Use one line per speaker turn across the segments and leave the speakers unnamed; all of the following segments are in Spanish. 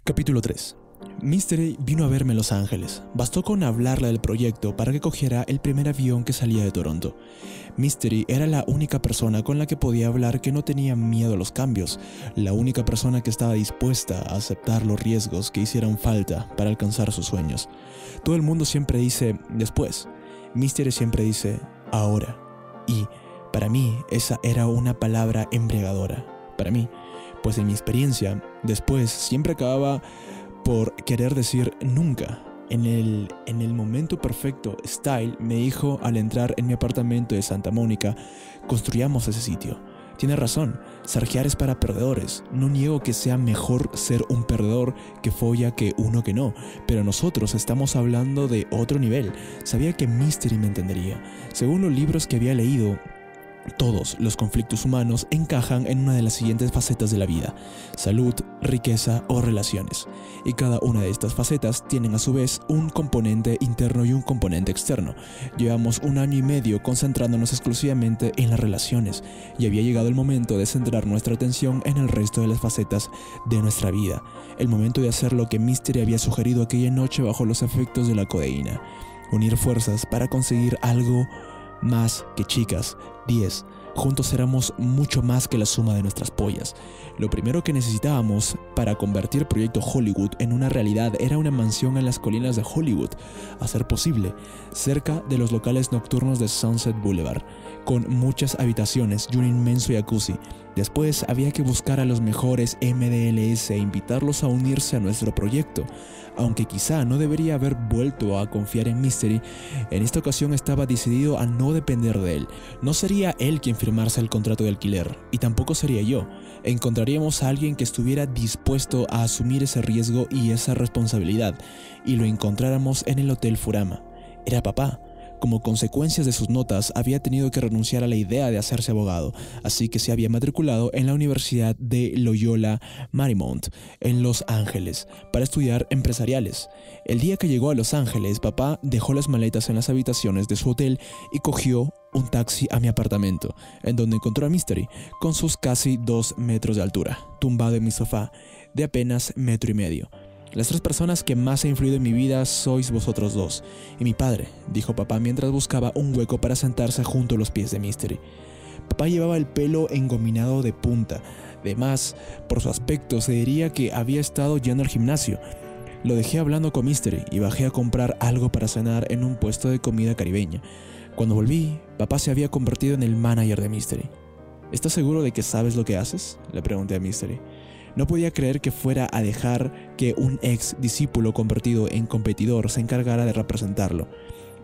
Capítulo 3. Mystery vino a verme en Los Ángeles. Bastó con hablarle del proyecto para que cogiera el primer avión que salía de Toronto. Mystery era la única persona con la que podía hablar que no tenía miedo a los cambios, la única persona que estaba dispuesta a aceptar los riesgos que hicieran falta para alcanzar sus sueños. Todo el mundo siempre dice después. Mystery siempre dice ahora. Y para mí esa era una palabra embriagadora. Para mí, pues en mi experiencia, después siempre acababa por querer decir nunca. En el momento perfecto, Style me dijo al entrar en mi apartamento de Santa Mónica, construyamos ese sitio. Tiene razón, sarjear es para perdedores. No niego que sea mejor ser un perdedor que folla que uno que no, pero nosotros estamos hablando de otro nivel. Sabía que Mystery me entendería. Según los libros que había leído, todos los conflictos humanos encajan en una de las siguientes facetas de la vida: salud, riqueza o relaciones. Y cada una de estas facetas tienen a su vez un componente interno y un componente externo. Llevamos 1 año y medio concentrándonos exclusivamente en las relaciones y había llegado el momento de centrar nuestra atención en el resto de las facetas de nuestra vida. El momento de hacer lo que Mystery había sugerido aquella noche bajo los efectos de la codeína. Unir fuerzas para conseguir algo más que chicas. 10. Juntos éramos mucho más que la suma de nuestras pollas. Lo primero que necesitábamos para convertir Proyecto Hollywood en una realidad era una mansión en las colinas de Hollywood, a ser posible, cerca de los locales nocturnos de Sunset Boulevard, con muchas habitaciones y un inmenso jacuzzi. Después había que buscar a los mejores MDLS e invitarlos a unirse a nuestro proyecto. Aunque quizá no debería haber vuelto a confiar en Mystery, en esta ocasión estaba decidido a no depender de él. No sería él quien firmase el contrato de alquiler, y tampoco sería yo. Encontraríamos a alguien que estuviera dispuesto a asumir ese riesgo y esa responsabilidad, y lo encontráramos en el Hotel Furama. Era papá. Como consecuencias de sus notas, había tenido que renunciar a la idea de hacerse abogado, así que se había matriculado en la Universidad de Loyola Marymount, en Los Ángeles, para estudiar empresariales. El día que llegó a Los Ángeles, papá dejó las maletas en las habitaciones de su hotel y cogió un taxi a mi apartamento, en donde encontró a Mystery, con sus casi 2 metros de altura, tumbado en mi sofá, de apenas 1,5 metros. Las 3 personas que más han influido en mi vida sois vosotros 2, y mi padre, dijo papá mientras buscaba un hueco para sentarse junto a los pies de Mystery. Papá llevaba el pelo engominado de punta. Además, por su aspecto se diría que había estado yendo al gimnasio. Lo dejé hablando con Mystery y bajé a comprar algo para cenar en un puesto de comida caribeña. Cuando volví, papá se había convertido en el manager de Mystery. ¿Estás seguro de que sabes lo que haces?, le pregunté a Mystery. No podía creer que fuera a dejar que un ex discípulo convertido en competidor se encargara de representarlo.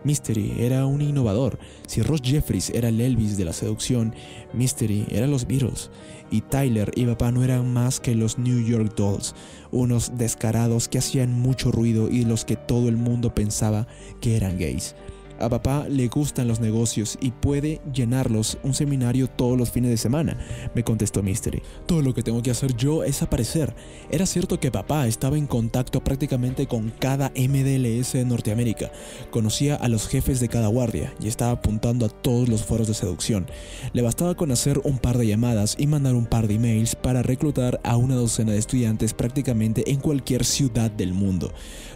Mystery era un innovador. Si Ross Jeffries era el Elvis de la seducción, Mystery era los Beatles. Y Tyler y papá no eran más que los New York Dolls, unos descarados que hacían mucho ruido y los que todo el mundo pensaba que eran gays. A papá le gustan los negocios y puede llenarlos un seminario todos los fines de semana, me contestó Mystery. Todo lo que tengo que hacer yo es aparecer. Era cierto que papá estaba en contacto prácticamente con cada MDLS de Norteamérica. Conocía a los jefes de cada guardia y estaba apuntando a todos los foros de seducción. Le bastaba con hacer un par de llamadas y mandar un par de emails para reclutar a 1 docena de estudiantes prácticamente en cualquier ciudad del mundo.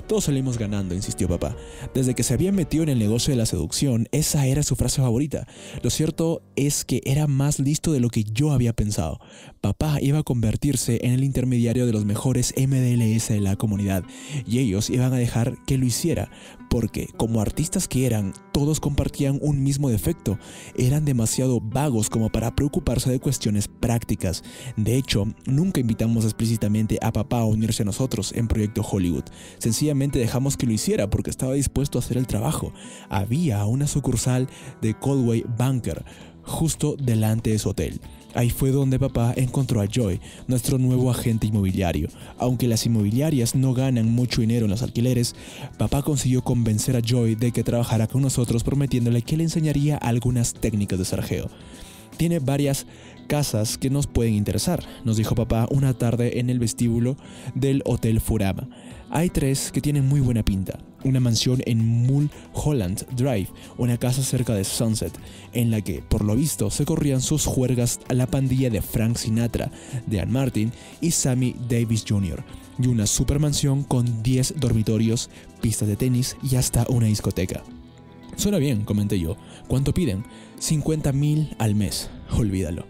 Todos salimos ganando, insistió papá. Desde que se había metido en el negocio de la seducción, esa era su frase favorita. Lo cierto es que era más listo de lo que yo había pensado. Papá iba a convertirse en el intermediario de los mejores MDLS de la comunidad, y ellos iban a dejar que lo hiciera, porque, como artistas que eran, todos compartían un mismo defecto. Eran demasiado vagos como para preocuparse de cuestiones prácticas. De hecho, nunca invitamos explícitamente a papá a unirse a nosotros en Proyecto Hollywood. Sencillamente dejamos que lo hiciera porque estaba dispuesto a hacer el trabajo. Había una sucursal de Coldwell Banker justo delante de su hotel. Ahí fue donde papá encontró a Joy, nuestro nuevo agente inmobiliario. Aunque las inmobiliarias no ganan mucho dinero en los alquileres, papá consiguió convencer a Joy de que trabajara con nosotros, prometiéndole que le enseñaría algunas técnicas de sarjeo. Tiene varias casas que nos pueden interesar, nos dijo papá una tarde en el vestíbulo del Hotel Furama. Hay 3 que tienen muy buena pinta. una mansión en Mulholland Drive, una casa cerca de Sunset, en la que, por lo visto, se corrían sus juergas a la pandilla de Frank Sinatra, Dean Martin y Sammy Davis Jr., y una supermansión con 10 dormitorios, pistas de tenis y hasta una discoteca. Suena bien, comenté yo. ¿Cuánto piden? 50,000 al mes. Olvídalo.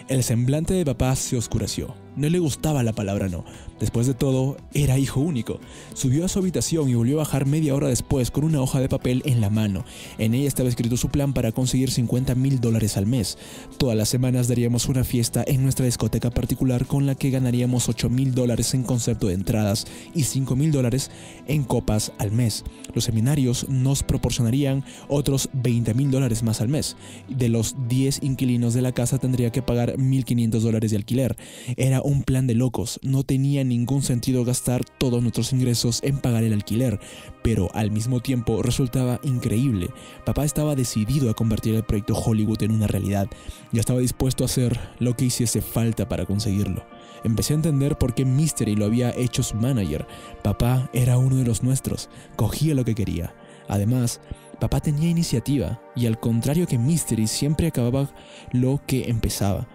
El semblante de papá se oscureció. No le gustaba la palabra no. Después de todo, era hijo único. Subió a su habitación y volvió a bajar media hora después con una hoja de papel en la mano. En ella estaba escrito su plan para conseguir $50,000 al mes. Todas las semanas daríamos una fiesta en nuestra discoteca particular con la que ganaríamos $8,000 en concepto de entradas y $5,000 en copas al mes. Los seminarios nos proporcionarían otros $20,000 más al mes. De los 10 inquilinos de la casa tendría que pagar $1,500 de alquiler. Era un plan de locos. No tenía ningún sentido gastar todos nuestros ingresos en pagar el alquiler, pero al mismo tiempo resultaba increíble. Papá estaba decidido a convertir el proyecto Hollywood en una realidad y estaba dispuesto a hacer lo que hiciese falta para conseguirlo. Empecé a entender por qué Mystery lo había hecho su manager. Papá era uno de los nuestros, cogía lo que quería. Además, papá tenía iniciativa y, al contrario que Mystery, siempre acababa lo que empezaba.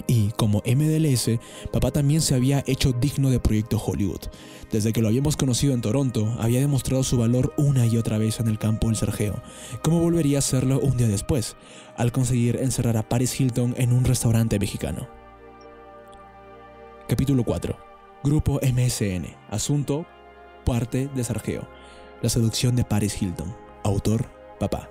Y como MDLS, papá también se había hecho digno de proyecto Hollywood. Desde que lo habíamos conocido en Toronto, había demostrado su valor una y otra vez en el campo del cerjeo. ¿Cómo volvería a hacerlo un día después, al conseguir encerrar a Paris Hilton en un restaurante mexicano? Capítulo 4. Grupo MSN. Asunto, parte de cerjeo. La seducción de Paris Hilton. Autor, papá.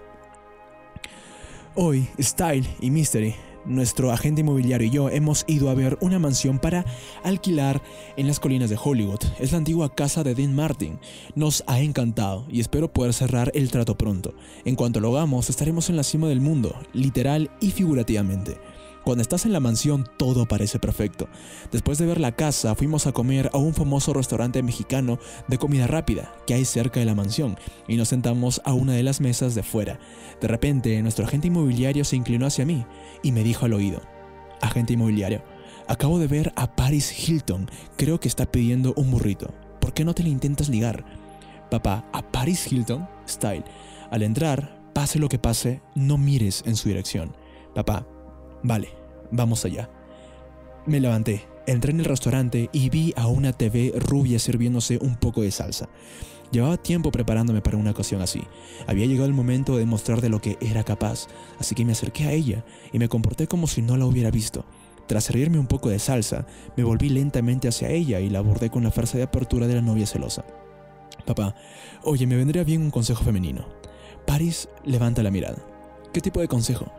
Hoy, Style y Mystery, nuestro agente inmobiliario, y yo hemos ido a ver una mansión para alquilar en las colinas de Hollywood. Es la antigua casa de Dean Martin. Nos ha encantado y espero poder cerrar el trato pronto. En cuanto lo hagamos, estaremos en la cima del mundo, literal y figurativamente. Cuando estás en la mansión, todo parece perfecto. Después de ver la casa, fuimos a comer a un famoso restaurante mexicano de comida rápida que hay cerca de la mansión y nos sentamos a una de las mesas de fuera. De repente, nuestro agente inmobiliario se inclinó hacia mí y me dijo al oído: agente inmobiliario, acabo de ver a Paris Hilton. Creo que está pidiendo un burrito. ¿Por qué no te le intentas ligar? Papá, ¿a Paris Hilton? Style. Al entrar, pase lo que pase, no mires en su dirección. Papá, vale, vamos allá. Me levanté, entré en el restaurante y vi a una TV rubia sirviéndose un poco de salsa. Llevaba tiempo preparándome para una ocasión así. Había llegado el momento de demostrar de lo que era capaz, así que me acerqué a ella y me comporté como si no la hubiera visto. Tras servirme un poco de salsa, me volví lentamente hacia ella y la abordé con la fuerza de apertura de la novia celosa. Papá, oye, me vendría bien un consejo femenino. Paris levanta la mirada. ¿Qué tipo de consejo?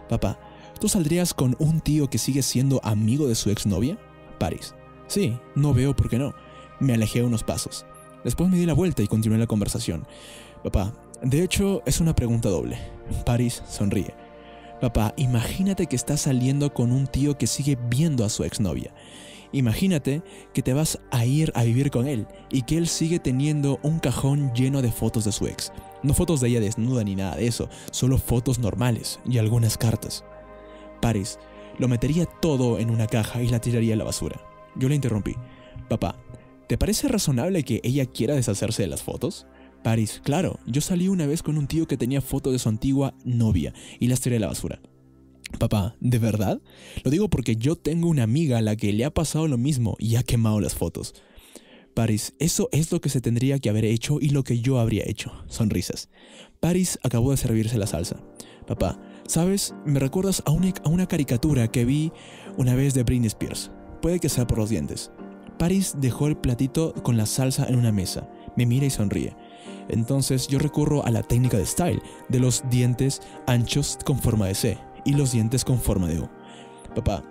Papá, ¿tú saldrías con un tío que sigue siendo amigo de su exnovia? Paris. Sí, no veo por qué no. Me alejé unos pasos. Después me di la vuelta y continué la conversación. Papá, de hecho es una pregunta doble. Paris sonríe. Papá, imagínate que estás saliendo con un tío que sigue viendo a su exnovia. Imagínate que te vas a ir a vivir con él y que él sigue teniendo un cajón lleno de fotos de su ex. No fotos de ella desnuda ni nada de eso, solo fotos normales y algunas cartas. Paris, lo metería todo en una caja y la tiraría a la basura. Yo le interrumpí. Papá, ¿te parece razonable que ella quiera deshacerse de las fotos? Paris, claro, yo salí una vez con un tío que tenía fotos de su antigua novia y las tiré a la basura. Papá, ¿de verdad? Lo digo porque yo tengo una amiga a la que le ha pasado lo mismo y ha quemado las fotos. Paris, eso es lo que se tendría que haber hecho y lo que yo habría hecho. Sonrisas. Paris acabó de servirse la salsa. Papá, ¿sabes? Me recuerdas a una caricatura que vi una vez de Britney Spears. Puede que sea por los dientes. Paris dejó el platito con la salsa en una mesa. Me mira y sonríe. Entonces yo recurro a la técnica de Style, de los dientes anchos con forma de C y los dientes con forma de U. Papá,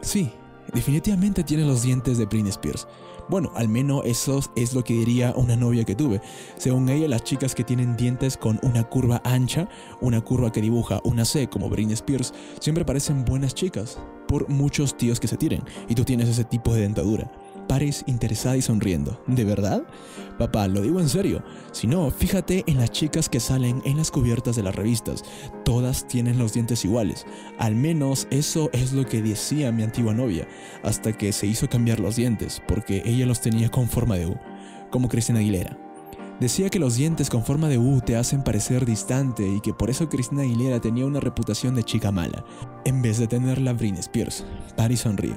sí, definitivamente tiene los dientes de Britney Spears. Bueno, al menos eso es lo que diría una novia que tuve. Según ella, las chicas que tienen dientes con una curva ancha, una curva que dibuja una C como Britney Spears, siempre parecen buenas chicas, por muchos tíos que se tiren, y tú tienes ese tipo de dentadura. Paris interesada y sonriendo. ¿De verdad? Papá, lo digo en serio. Si no, fíjate en las chicas que salen en las cubiertas de las revistas. Todas tienen los dientes iguales. Al menos eso es lo que decía mi antigua novia, hasta que se hizo cambiar los dientes, porque ella los tenía con forma de U, como Cristina Aguilera. Decía que los dientes con forma de U te hacen parecer distante y que por eso Christina Aguilera tenía una reputación de chica mala, en vez de tenerla Britney Spears. Paris sonríe.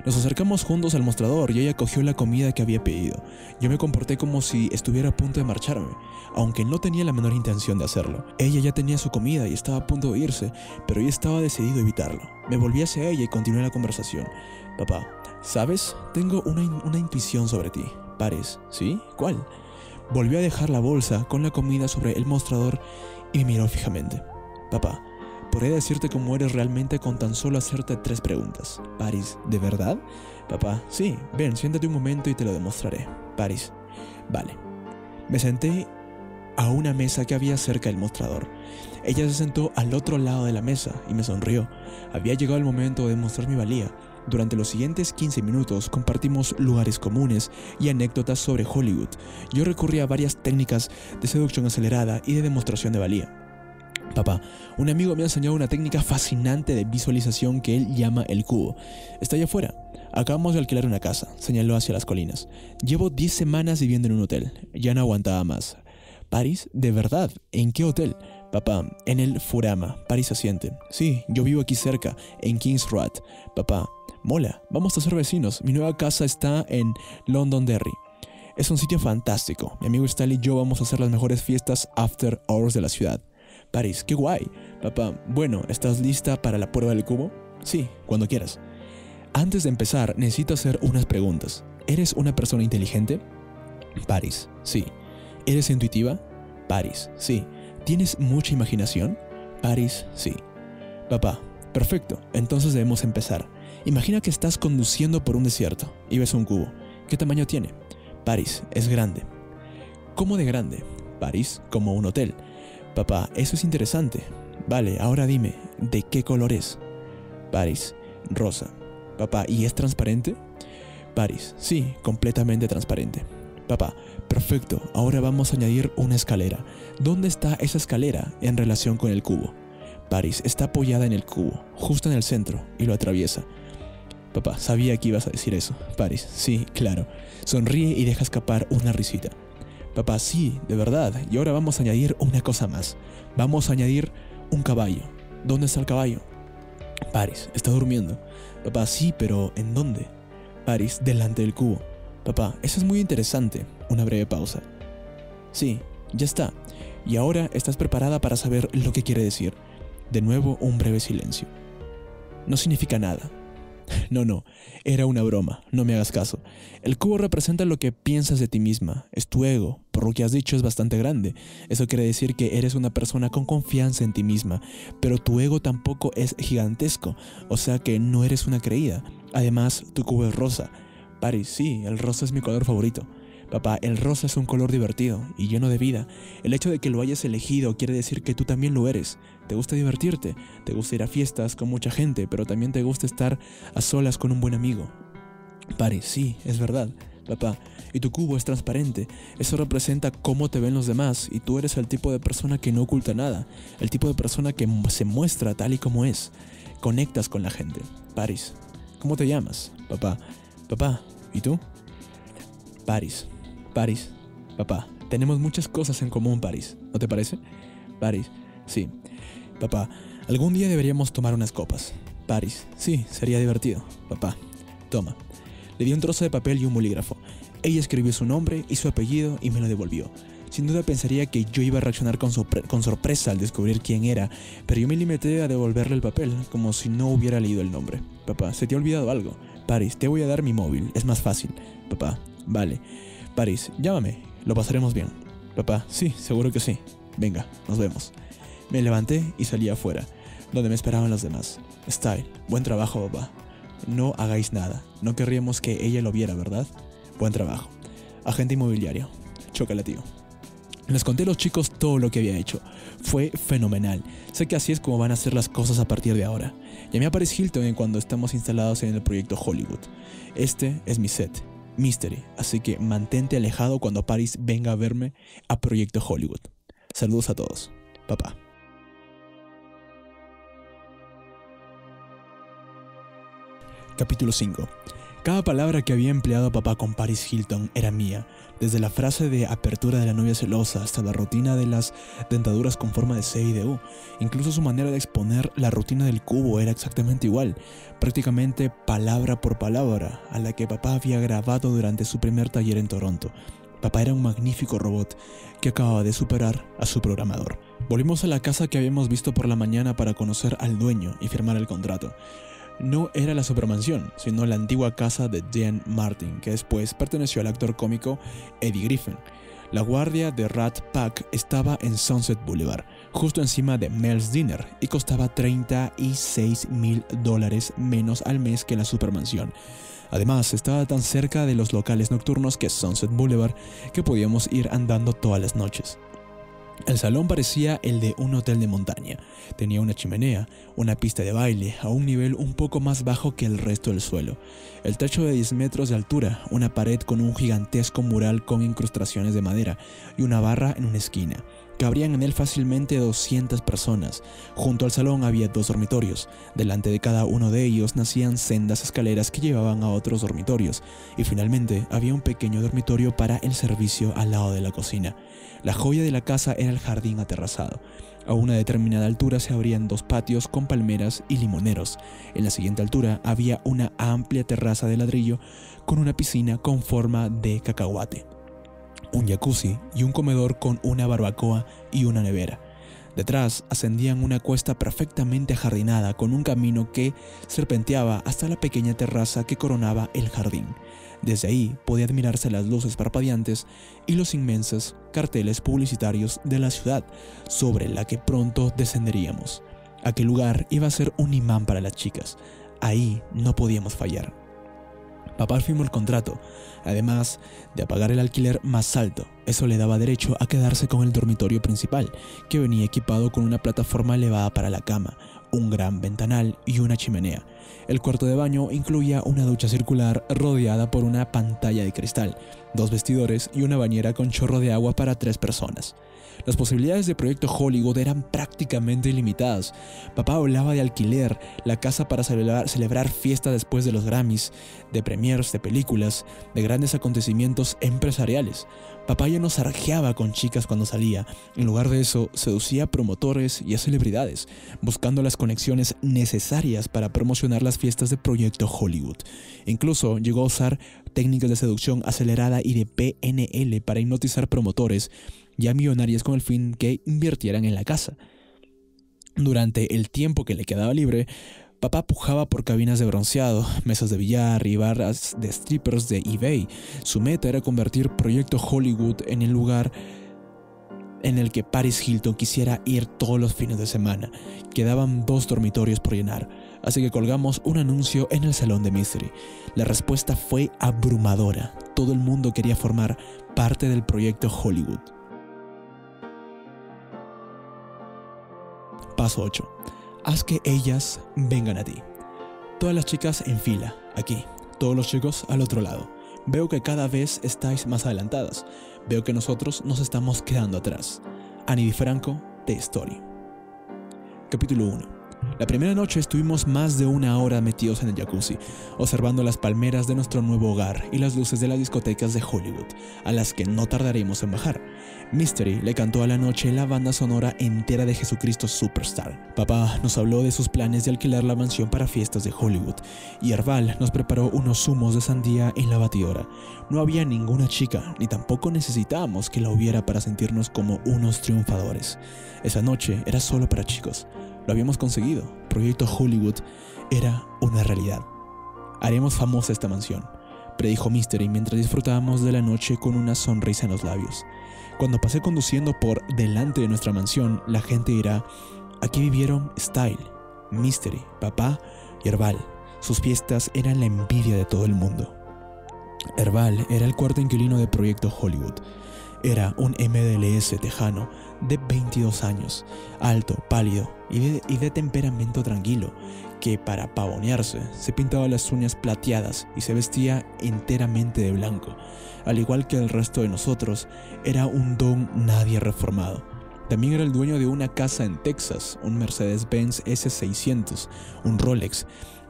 Nos acercamos juntos al mostrador y ella cogió la comida que había pedido. Yo me comporté como si estuviera a punto de marcharme, aunque no tenía la menor intención de hacerlo. Ella ya tenía su comida y estaba a punto de irse, pero yo estaba decidido a evitarlo. Me volví hacia ella y continué la conversación. Papá, ¿sabes? Tengo una intuición sobre ti. Paris, ¿sí? ¿Cuál? Volvió a dejar la bolsa con la comida sobre el mostrador y me miró fijamente. Papá, podría decirte cómo eres realmente con tan solo hacerte 3 preguntas. Paris, ¿de verdad? Papá, sí, ven, siéntate un momento y te lo demostraré. Paris, vale. Me senté a una mesa que había cerca del mostrador. Ella se sentó al otro lado de la mesa y me sonrió. Había llegado el momento de demostrar mi valía. Durante los siguientes 15 minutos compartimos lugares comunes y anécdotas sobre Hollywood. Yo recurrí a varias técnicas de seducción acelerada y de demostración de valía. Papá, un amigo me ha enseñado una técnica fascinante de visualización que él llama el cubo. Está allá afuera. Acabamos de alquilar una casa, señaló hacia las colinas. Llevo 10 semanas viviendo en un hotel. Ya no aguantaba más. Paris, ¿de verdad? ¿En qué hotel? Papá, en el Furama. Paris asiente. Sí, yo vivo aquí cerca, en Kings Road. Papá, mola, vamos a ser vecinos. Mi nueva casa está en Londonderry. Es un sitio fantástico. Mi amigo Stanley y yo vamos a hacer las mejores fiestas after hours de la ciudad. Paris, qué guay. Papá, bueno, ¿estás lista para la prueba del cubo? Sí, cuando quieras. Antes de empezar, necesito hacer unas preguntas. ¿Eres una persona inteligente? Paris, sí. ¿Eres intuitiva? Paris, sí. ¿Tienes mucha imaginación? Paris, sí. Papá, perfecto, entonces debemos empezar. Imagina que estás conduciendo por un desierto y ves un cubo. ¿Qué tamaño tiene? Paris, es grande. ¿Cómo de grande? Paris, como un hotel. Papá, eso es interesante. Vale, ahora dime, ¿de qué color es? Paris, rosa. Papá, ¿y es transparente? Paris, sí, completamente transparente. Papá, perfecto, ahora vamos a añadir una escalera. ¿Dónde está esa escalera en relación con el cubo? Paris, está apoyada en el cubo, justo en el centro, y lo atraviesa. Papá, sabía que ibas a decir eso. Paris, sí, claro. Sonríe y deja escapar una risita. Papá, sí, de verdad. Y ahora vamos a añadir una cosa más. Vamos a añadir un caballo. ¿Dónde está el caballo? Paris, está durmiendo. Papá, sí, pero ¿en dónde? Paris, delante del cubo. Papá, eso es muy interesante. Una breve pausa. Sí, ya está. Y ahora estás preparada para saber lo que quiere decir. De nuevo, un breve silencio. No significa nada. No, era una broma, no me hagas caso. El cubo representa lo que piensas de ti misma, es tu ego, por lo que has dicho es bastante grande. Eso quiere decir que eres una persona con confianza en ti misma, pero tu ego tampoco es gigantesco, o sea que no eres una creída. Además, tu cubo es rosa. Paris, sí, el rosa es mi color favorito. Papá, el rosa es un color divertido y lleno de vida. El hecho de que lo hayas elegido quiere decir que tú también lo eres. Te gusta divertirte, te gusta ir a fiestas con mucha gente, pero también te gusta estar a solas con un buen amigo. Paris, sí, es verdad. Papá, y tu cubo es transparente. Eso representa cómo te ven los demás y tú eres el tipo de persona que no oculta nada. El tipo de persona que se muestra tal y como es. Conectas con la gente. Paris, ¿cómo te llamas? Papá, ¿y tú? Paris, papá, tenemos muchas cosas en común, Paris, ¿no te parece? Paris, sí. Papá, algún día deberíamos tomar unas copas. Paris, sí, sería divertido. Papá, toma. Le di un trozo de papel y un bolígrafo. Ella escribió su nombre y su apellido y me lo devolvió. Sin duda pensaría que yo iba a reaccionar con sorpresa al descubrir quién era, pero yo me limité a devolverle el papel, como si no hubiera leído el nombre. Papá, ¿se te ha olvidado algo? Paris, te voy a dar mi móvil, es más fácil. Papá, vale. Paris, llámame, lo pasaremos bien. Papá, sí, seguro que sí. Venga, nos vemos. Me levanté y salí afuera, donde me esperaban los demás. Style, buen trabajo, papá. No hagáis nada, no querríamos que ella lo viera, ¿verdad? Buen trabajo. Agente inmobiliario, chócala, tío. Les conté a los chicos todo lo que había hecho. Fue fenomenal. Sé que así es como van a ser las cosas a partir de ahora. Llamé a Paris Hilton en cuando estamos instalados en el proyecto Hollywood. Este es mi set, Mystery, así que mantente alejado cuando Paris venga a verme a Proyecto Hollywood. Saludos a todos. Papá. Capítulo 5. Cada palabra que había empleado papá con Paris Hilton era mía, desde la frase de apertura de la novia celosa hasta la rutina de las dentaduras con forma de C y de U. Incluso su manera de exponer la rutina del cubo era exactamente igual, prácticamente palabra por palabra, a la que papá había grabado durante su primer taller en Toronto. Papá era un magnífico robot que acababa de superar a su programador. Volvimos a la casa que habíamos visto por la mañana para conocer al dueño y firmar el contrato. No era la supermansión, sino la antigua casa de Dan Martin, que después perteneció al actor cómico Eddie Griffin. La guardia de Rat Pack estaba en Sunset Boulevard, justo encima de Mel's Dinner, y costaba $36,000 menos al mes que la supermansión. Además, estaba tan cerca de los locales nocturnos que Sunset Boulevard que podíamos ir andando todas las noches. El salón parecía el de un hotel de montaña. Tenía una chimenea, una pista de baile a un nivel un poco más bajo que el resto del suelo, el techo de 10 metros de altura, una pared con un gigantesco mural con incrustaciones de madera y una barra en una esquina. Cabrían en él fácilmente 200 personas. Junto al salón había 2 dormitorios. Delante de cada uno de ellos nacían sendas escaleras que llevaban a otros dormitorios. Y finalmente había un pequeño dormitorio para el servicio al lado de la cocina. La joya de la casa era el jardín aterrazado. A una determinada altura se abrían 2 patios con palmeras y limoneros. En la siguiente altura había una amplia terraza de ladrillo con una piscina con forma de cacahuate, un jacuzzi y un comedor con una barbacoa y una nevera. Detrás ascendían una cuesta perfectamente ajardinada con un camino que serpenteaba hasta la pequeña terraza que coronaba el jardín. Desde ahí podía admirarse las luces parpadeantes y los inmensos carteles publicitarios de la ciudad sobre la que pronto descenderíamos. Aquel lugar iba a ser un imán para las chicas. Ahí no podíamos fallar. Papá firmó el contrato, además de pagar el alquiler más alto. Eso le daba derecho a quedarse con el dormitorio principal, que venía equipado con una plataforma elevada para la cama, un gran ventanal y una chimenea. El cuarto de baño incluía una ducha circular rodeada por una pantalla de cristal, 2 vestidores y una bañera con chorro de agua para 3 personas. Las posibilidades de Proyecto Hollywood eran prácticamente ilimitadas. Papá hablaba de alquiler, la casa para celebrar fiestas después de los Grammys, de premiers de películas, de grandes acontecimientos empresariales. Papá ya no sarjeaba con chicas cuando salía. En lugar de eso, seducía a promotores y a celebridades, buscando las conexiones necesarias para promocionar las fiestas de Proyecto Hollywood. Incluso llegó a usar técnicas de seducción acelerada y de PNL para hipnotizar promotores ya millonarios con el fin que invirtieran en la casa. Durante el tiempo que le quedaba libre, papá pujaba por cabinas de bronceado, mesas de billar y barras de strippers de eBay. Su meta era convertir Proyecto Hollywood en el lugar en el que Paris Hilton quisiera ir todos los fines de semana. Quedaban 2 dormitorios por llenar, así que colgamos un anuncio en el salón de Mystery. La respuesta fue abrumadora. Todo el mundo quería formar parte del Proyecto Hollywood. Paso 8. Haz que ellas vengan a ti. Todas las chicas en fila, aquí. Todos los chicos al otro lado. Veo que cada vez estáis más adelantadas. Veo que nosotros nos estamos quedando atrás. Annie DiFranco, The Story. Capítulo 1. La primera noche estuvimos más de 1 hora metidos en el jacuzzi, observando las palmeras de nuestro nuevo hogar y las luces de las discotecas de Hollywood, a las que no tardaremos en bajar. Mystery le cantó a la noche la banda sonora entera de Jesucristo Superstar. Papá nos habló de sus planes de alquilar la mansión para fiestas de Hollywood, y Herval nos preparó unos zumos de sandía en la batidora. No había ninguna chica, ni tampoco necesitábamos que la hubiera para sentirnos como unos triunfadores. Esa noche era solo para chicos. Lo habíamos conseguido. Proyecto Hollywood era una realidad. Haremos famosa esta mansión, predijo Mystery mientras disfrutábamos de la noche con una sonrisa en los labios. Cuando pasé conduciendo por delante de nuestra mansión, la gente dirá: aquí vivieron Style, Mystery, papá y Herval. Sus fiestas eran la envidia de todo el mundo. Herval era el cuarto inquilino de Proyecto Hollywood. Era un MDLS tejano de 22 años, alto, pálido y de temperamento tranquilo, que para pavonearse se pintaba las uñas plateadas y se vestía enteramente de blanco. Al igual que el resto de nosotros, era un don nadie reformado. También era el dueño de una casa en Texas, un Mercedes-Benz S600, un Rolex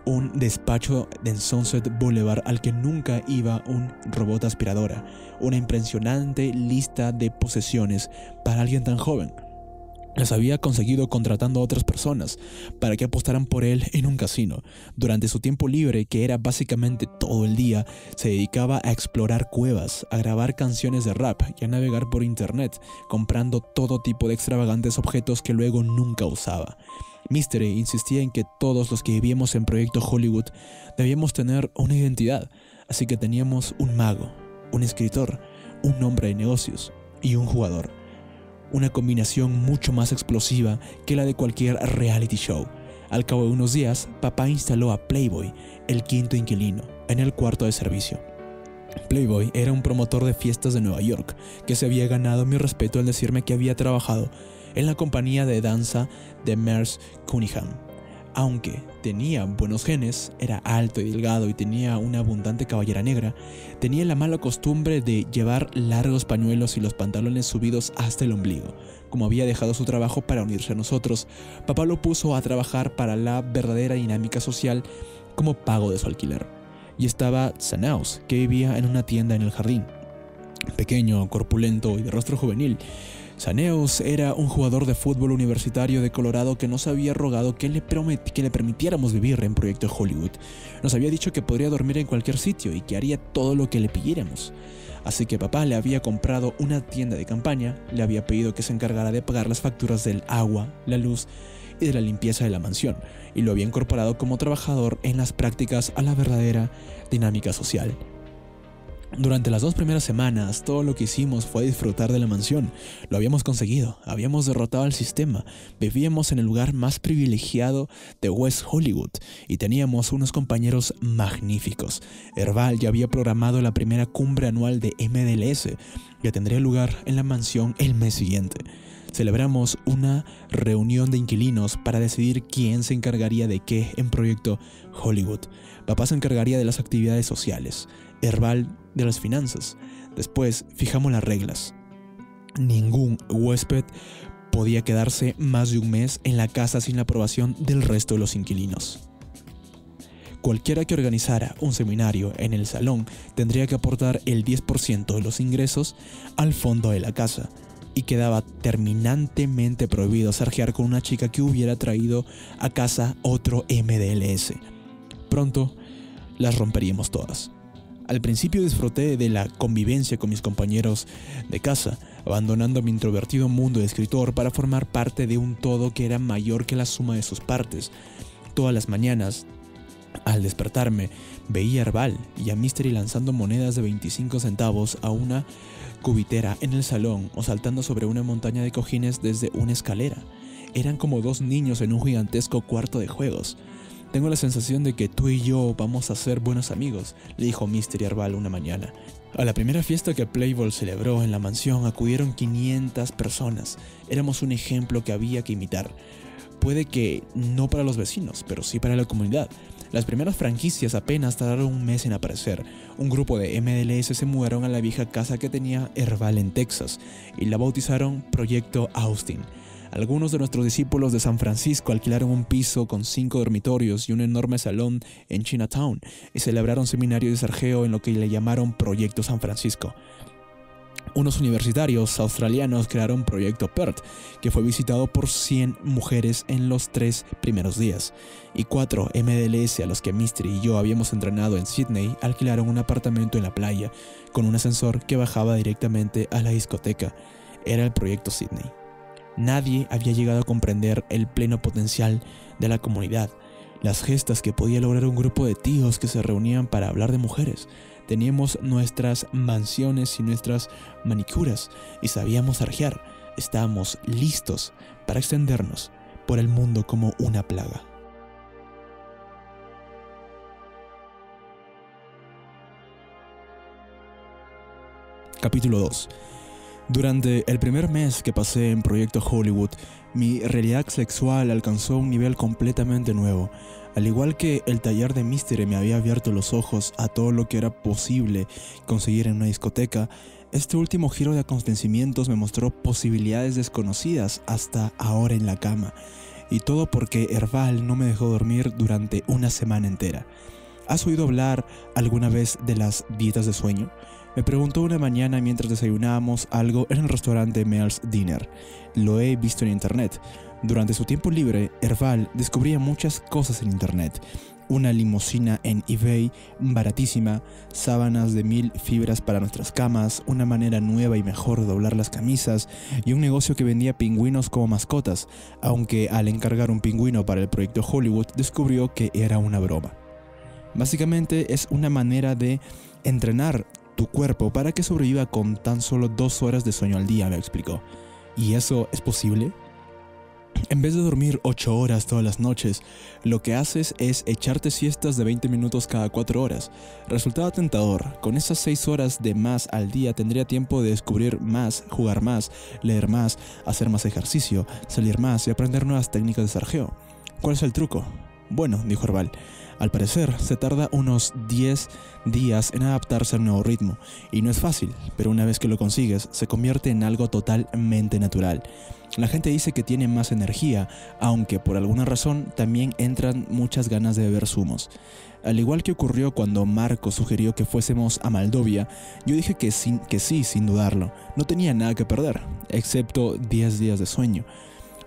un despacho en Sunset Boulevard al que nunca iba un robot aspiradora, una impresionante lista de posesiones para alguien tan joven. Las había conseguido contratando a otras personas para que apostaran por él en un casino. Durante su tiempo libre, que era básicamente todo el día, se dedicaba a explorar cuevas, a grabar canciones de rap y a navegar por internet, comprando todo tipo de extravagantes objetos que luego nunca usaba. Mystery insistía en que todos los que vivíamos en Proyecto Hollywood debíamos tener una identidad, así que teníamos un mago, un escritor, un hombre de negocios y un jugador. Una combinación mucho más explosiva que la de cualquier reality show. Al cabo de unos días, papá instaló a Playboy, el quinto inquilino, en el cuarto de servicio. Playboy era un promotor de fiestas de Nueva York que se había ganado mi respeto al decirme que había trabajado en la compañía de danza de Merce Cunningham. Aunque tenía buenos genes, era alto y delgado y tenía una abundante cabellera negra, tenía la mala costumbre de llevar largos pañuelos y los pantalones subidos hasta el ombligo. Como había dejado su trabajo para unirse a nosotros, papá lo puso a trabajar para la verdadera dinámica social como pago de su alquiler. Y estaba Sanaus, que vivía en una tienda en el jardín. Pequeño, corpulento y de rostro juvenil, Saneos era un jugador de fútbol universitario de Colorado que nos había rogado que le permitiéramos vivir en Proyecto Hollywood. Nos había dicho que podría dormir en cualquier sitio y que haría todo lo que le pidiéramos. Así que papá le había comprado una tienda de campaña, le había pedido que se encargara de pagar las facturas del agua, la luz y de la limpieza de la mansión, y lo había incorporado como trabajador en las prácticas a la verdadera dinámica social. Durante las 2 primeras semanas, todo lo que hicimos fue disfrutar de la mansión. Lo habíamos conseguido, habíamos derrotado al sistema, vivíamos en el lugar más privilegiado de West Hollywood y teníamos unos compañeros magníficos. Herbal ya había programado la primera cumbre anual de MDLS, que tendría lugar en la mansión el mes siguiente. Celebramos una reunión de inquilinos para decidir quién se encargaría de qué en Proyecto Hollywood. Papá se encargaría de las actividades sociales, Herbal de las finanzas. Después fijamos las reglas. Ningún huésped podía quedarse más de un mes en la casa sin la aprobación del resto de los inquilinos. Cualquiera que organizara un seminario en el salón tendría que aportar el 10% de los ingresos al fondo de la casa, y quedaba terminantemente prohibido sarjear con una chica que hubiera traído a casa otro MDLS. Pronto las romperíamos todas. Al principio disfruté de la convivencia con mis compañeros de casa, abandonando mi introvertido mundo de escritor para formar parte de un todo que era mayor que la suma de sus partes. Todas las mañanas, al despertarme, veía a Herbal y a Mystery lanzando monedas de 25 centavos a una cubitera en el salón o saltando sobre una montaña de cojines desde una escalera. Eran como 2 niños en un gigantesco cuarto de juegos. Tengo la sensación de que tú y yo vamos a ser buenos amigos, le dijo Mystery a Herbal una mañana. A la primera fiesta que Playboy celebró en la mansión acudieron 500 personas. Éramos un ejemplo que había que imitar. Puede que no para los vecinos, pero sí para la comunidad. Las primeras franquicias apenas tardaron un mes en aparecer. Un grupo de MDLS se mudaron a la vieja casa que tenía Herbal en Texas y la bautizaron Proyecto Austin. Algunos de nuestros discípulos de San Francisco alquilaron un piso con 5 dormitorios y un enorme salón en Chinatown y celebraron seminarios de sarjeo en lo que le llamaron Proyecto San Francisco. Unos universitarios australianos crearon Proyecto Perth, que fue visitado por 100 mujeres en los 3 primeros días, y 4 MDLS a los que Mystery y yo habíamos entrenado en Sydney alquilaron un apartamento en la playa, con un ascensor que bajaba directamente a la discoteca. Era el Proyecto Sydney. Nadie había llegado a comprender el pleno potencial de la comunidad, las gestas que podía lograr un grupo de tíos que se reunían para hablar de mujeres. Teníamos nuestras mansiones y nuestras manicuras y sabíamos arjear. Estábamos listos para extendernos por el mundo como una plaga. Capítulo 2. Durante el primer mes que pasé en Proyecto Hollywood, mi realidad sexual alcanzó un nivel completamente nuevo. Al igual que el taller de Mystery me había abierto los ojos a todo lo que era posible conseguir en una discoteca, este último giro de acontecimientos me mostró posibilidades desconocidas hasta ahora en la cama. Y todo porque Herval no me dejó dormir durante una semana entera. ¿Has oído hablar alguna vez de las dietas de sueño? Me preguntó una mañana mientras desayunábamos algo en el restaurante Mel's Dinner. Lo he visto en internet. Durante su tiempo libre, Herval descubría muchas cosas en internet. Una limusina en eBay baratísima, sábanas de 1000 fibras para nuestras camas, una manera nueva y mejor de doblar las camisas y un negocio que vendía pingüinos como mascotas, aunque al encargar un pingüino para el proyecto Hollywood descubrió que era una broma. Básicamente es una manera de entrenar tu cuerpo para que sobreviva con tan solo 2 horas de sueño al día, me explicó. ¿Y eso es posible? En vez de dormir 8 horas todas las noches, lo que haces es echarte siestas de 20 minutos cada 4 horas. Resultaba tentador. Con esas 6 horas de más al día tendría tiempo de descubrir más, jugar más, leer más, hacer más ejercicio, salir más y aprender nuevas técnicas de sargeo. ¿Cuál es el truco? Bueno, dijo Herval, al parecer se tarda unos 10 días en adaptarse al nuevo ritmo. Y no es fácil, pero una vez que lo consigues, se convierte en algo totalmente natural. La gente dice que tiene más energía, aunque por alguna razón también entran muchas ganas de beber zumos. Al igual que ocurrió cuando Marco sugirió que fuésemos a Moldavia, yo dije que sí, sin dudarlo. No tenía nada que perder, excepto 10 días de sueño.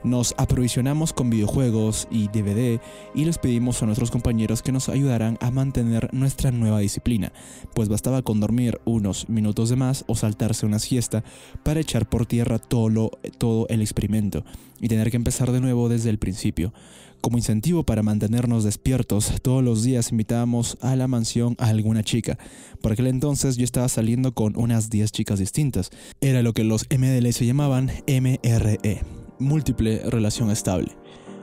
Nos aprovisionamos con videojuegos y DVD y les pedimos a nuestros compañeros que nos ayudaran a mantener nuestra nueva disciplina, pues bastaba con dormir unos minutos de más o saltarse una siesta para echar por tierra todo el experimento y tener que empezar de nuevo desde el principio. Como incentivo para mantenernos despiertos, todos los días invitábamos a la mansión a alguna chica. Por aquel entonces yo estaba saliendo con unas 10 chicas distintas. Era lo que los MDL se llamaban MRE. Múltiple relación estable.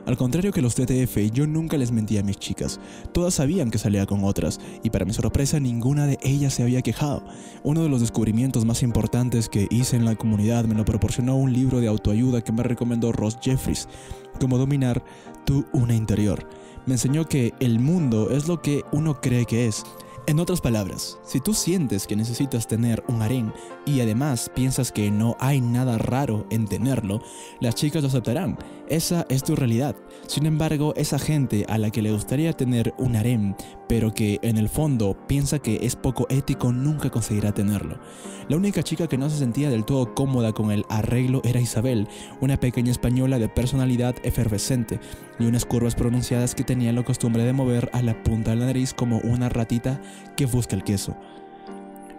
Al contrario que los TTF, yo nunca les mentía a mis chicas. Todas sabían que salía con otras, y para mi sorpresa ninguna de ellas se había quejado. Uno de los descubrimientos más importantes que hice en la comunidad me lo proporcionó un libro de autoayuda que me recomendó Ross Jeffries, Cómo dominar tu una interior. Me enseñó que el mundo es lo que uno cree que es. En otras palabras, si tú sientes que necesitas tener un harén y además piensas que no hay nada raro en tenerlo, las chicas lo aceptarán. Esa es tu realidad. Sin embargo, esa gente a la que le gustaría tener un harén, pero que en el fondo piensa que es poco ético, nunca conseguirá tenerlo. La única chica que no se sentía del todo cómoda con el arreglo era Isabel, una pequeña española de personalidad efervescente y unas curvas pronunciadas que tenía la costumbre de mover a la punta de la nariz como una ratita que busca el queso.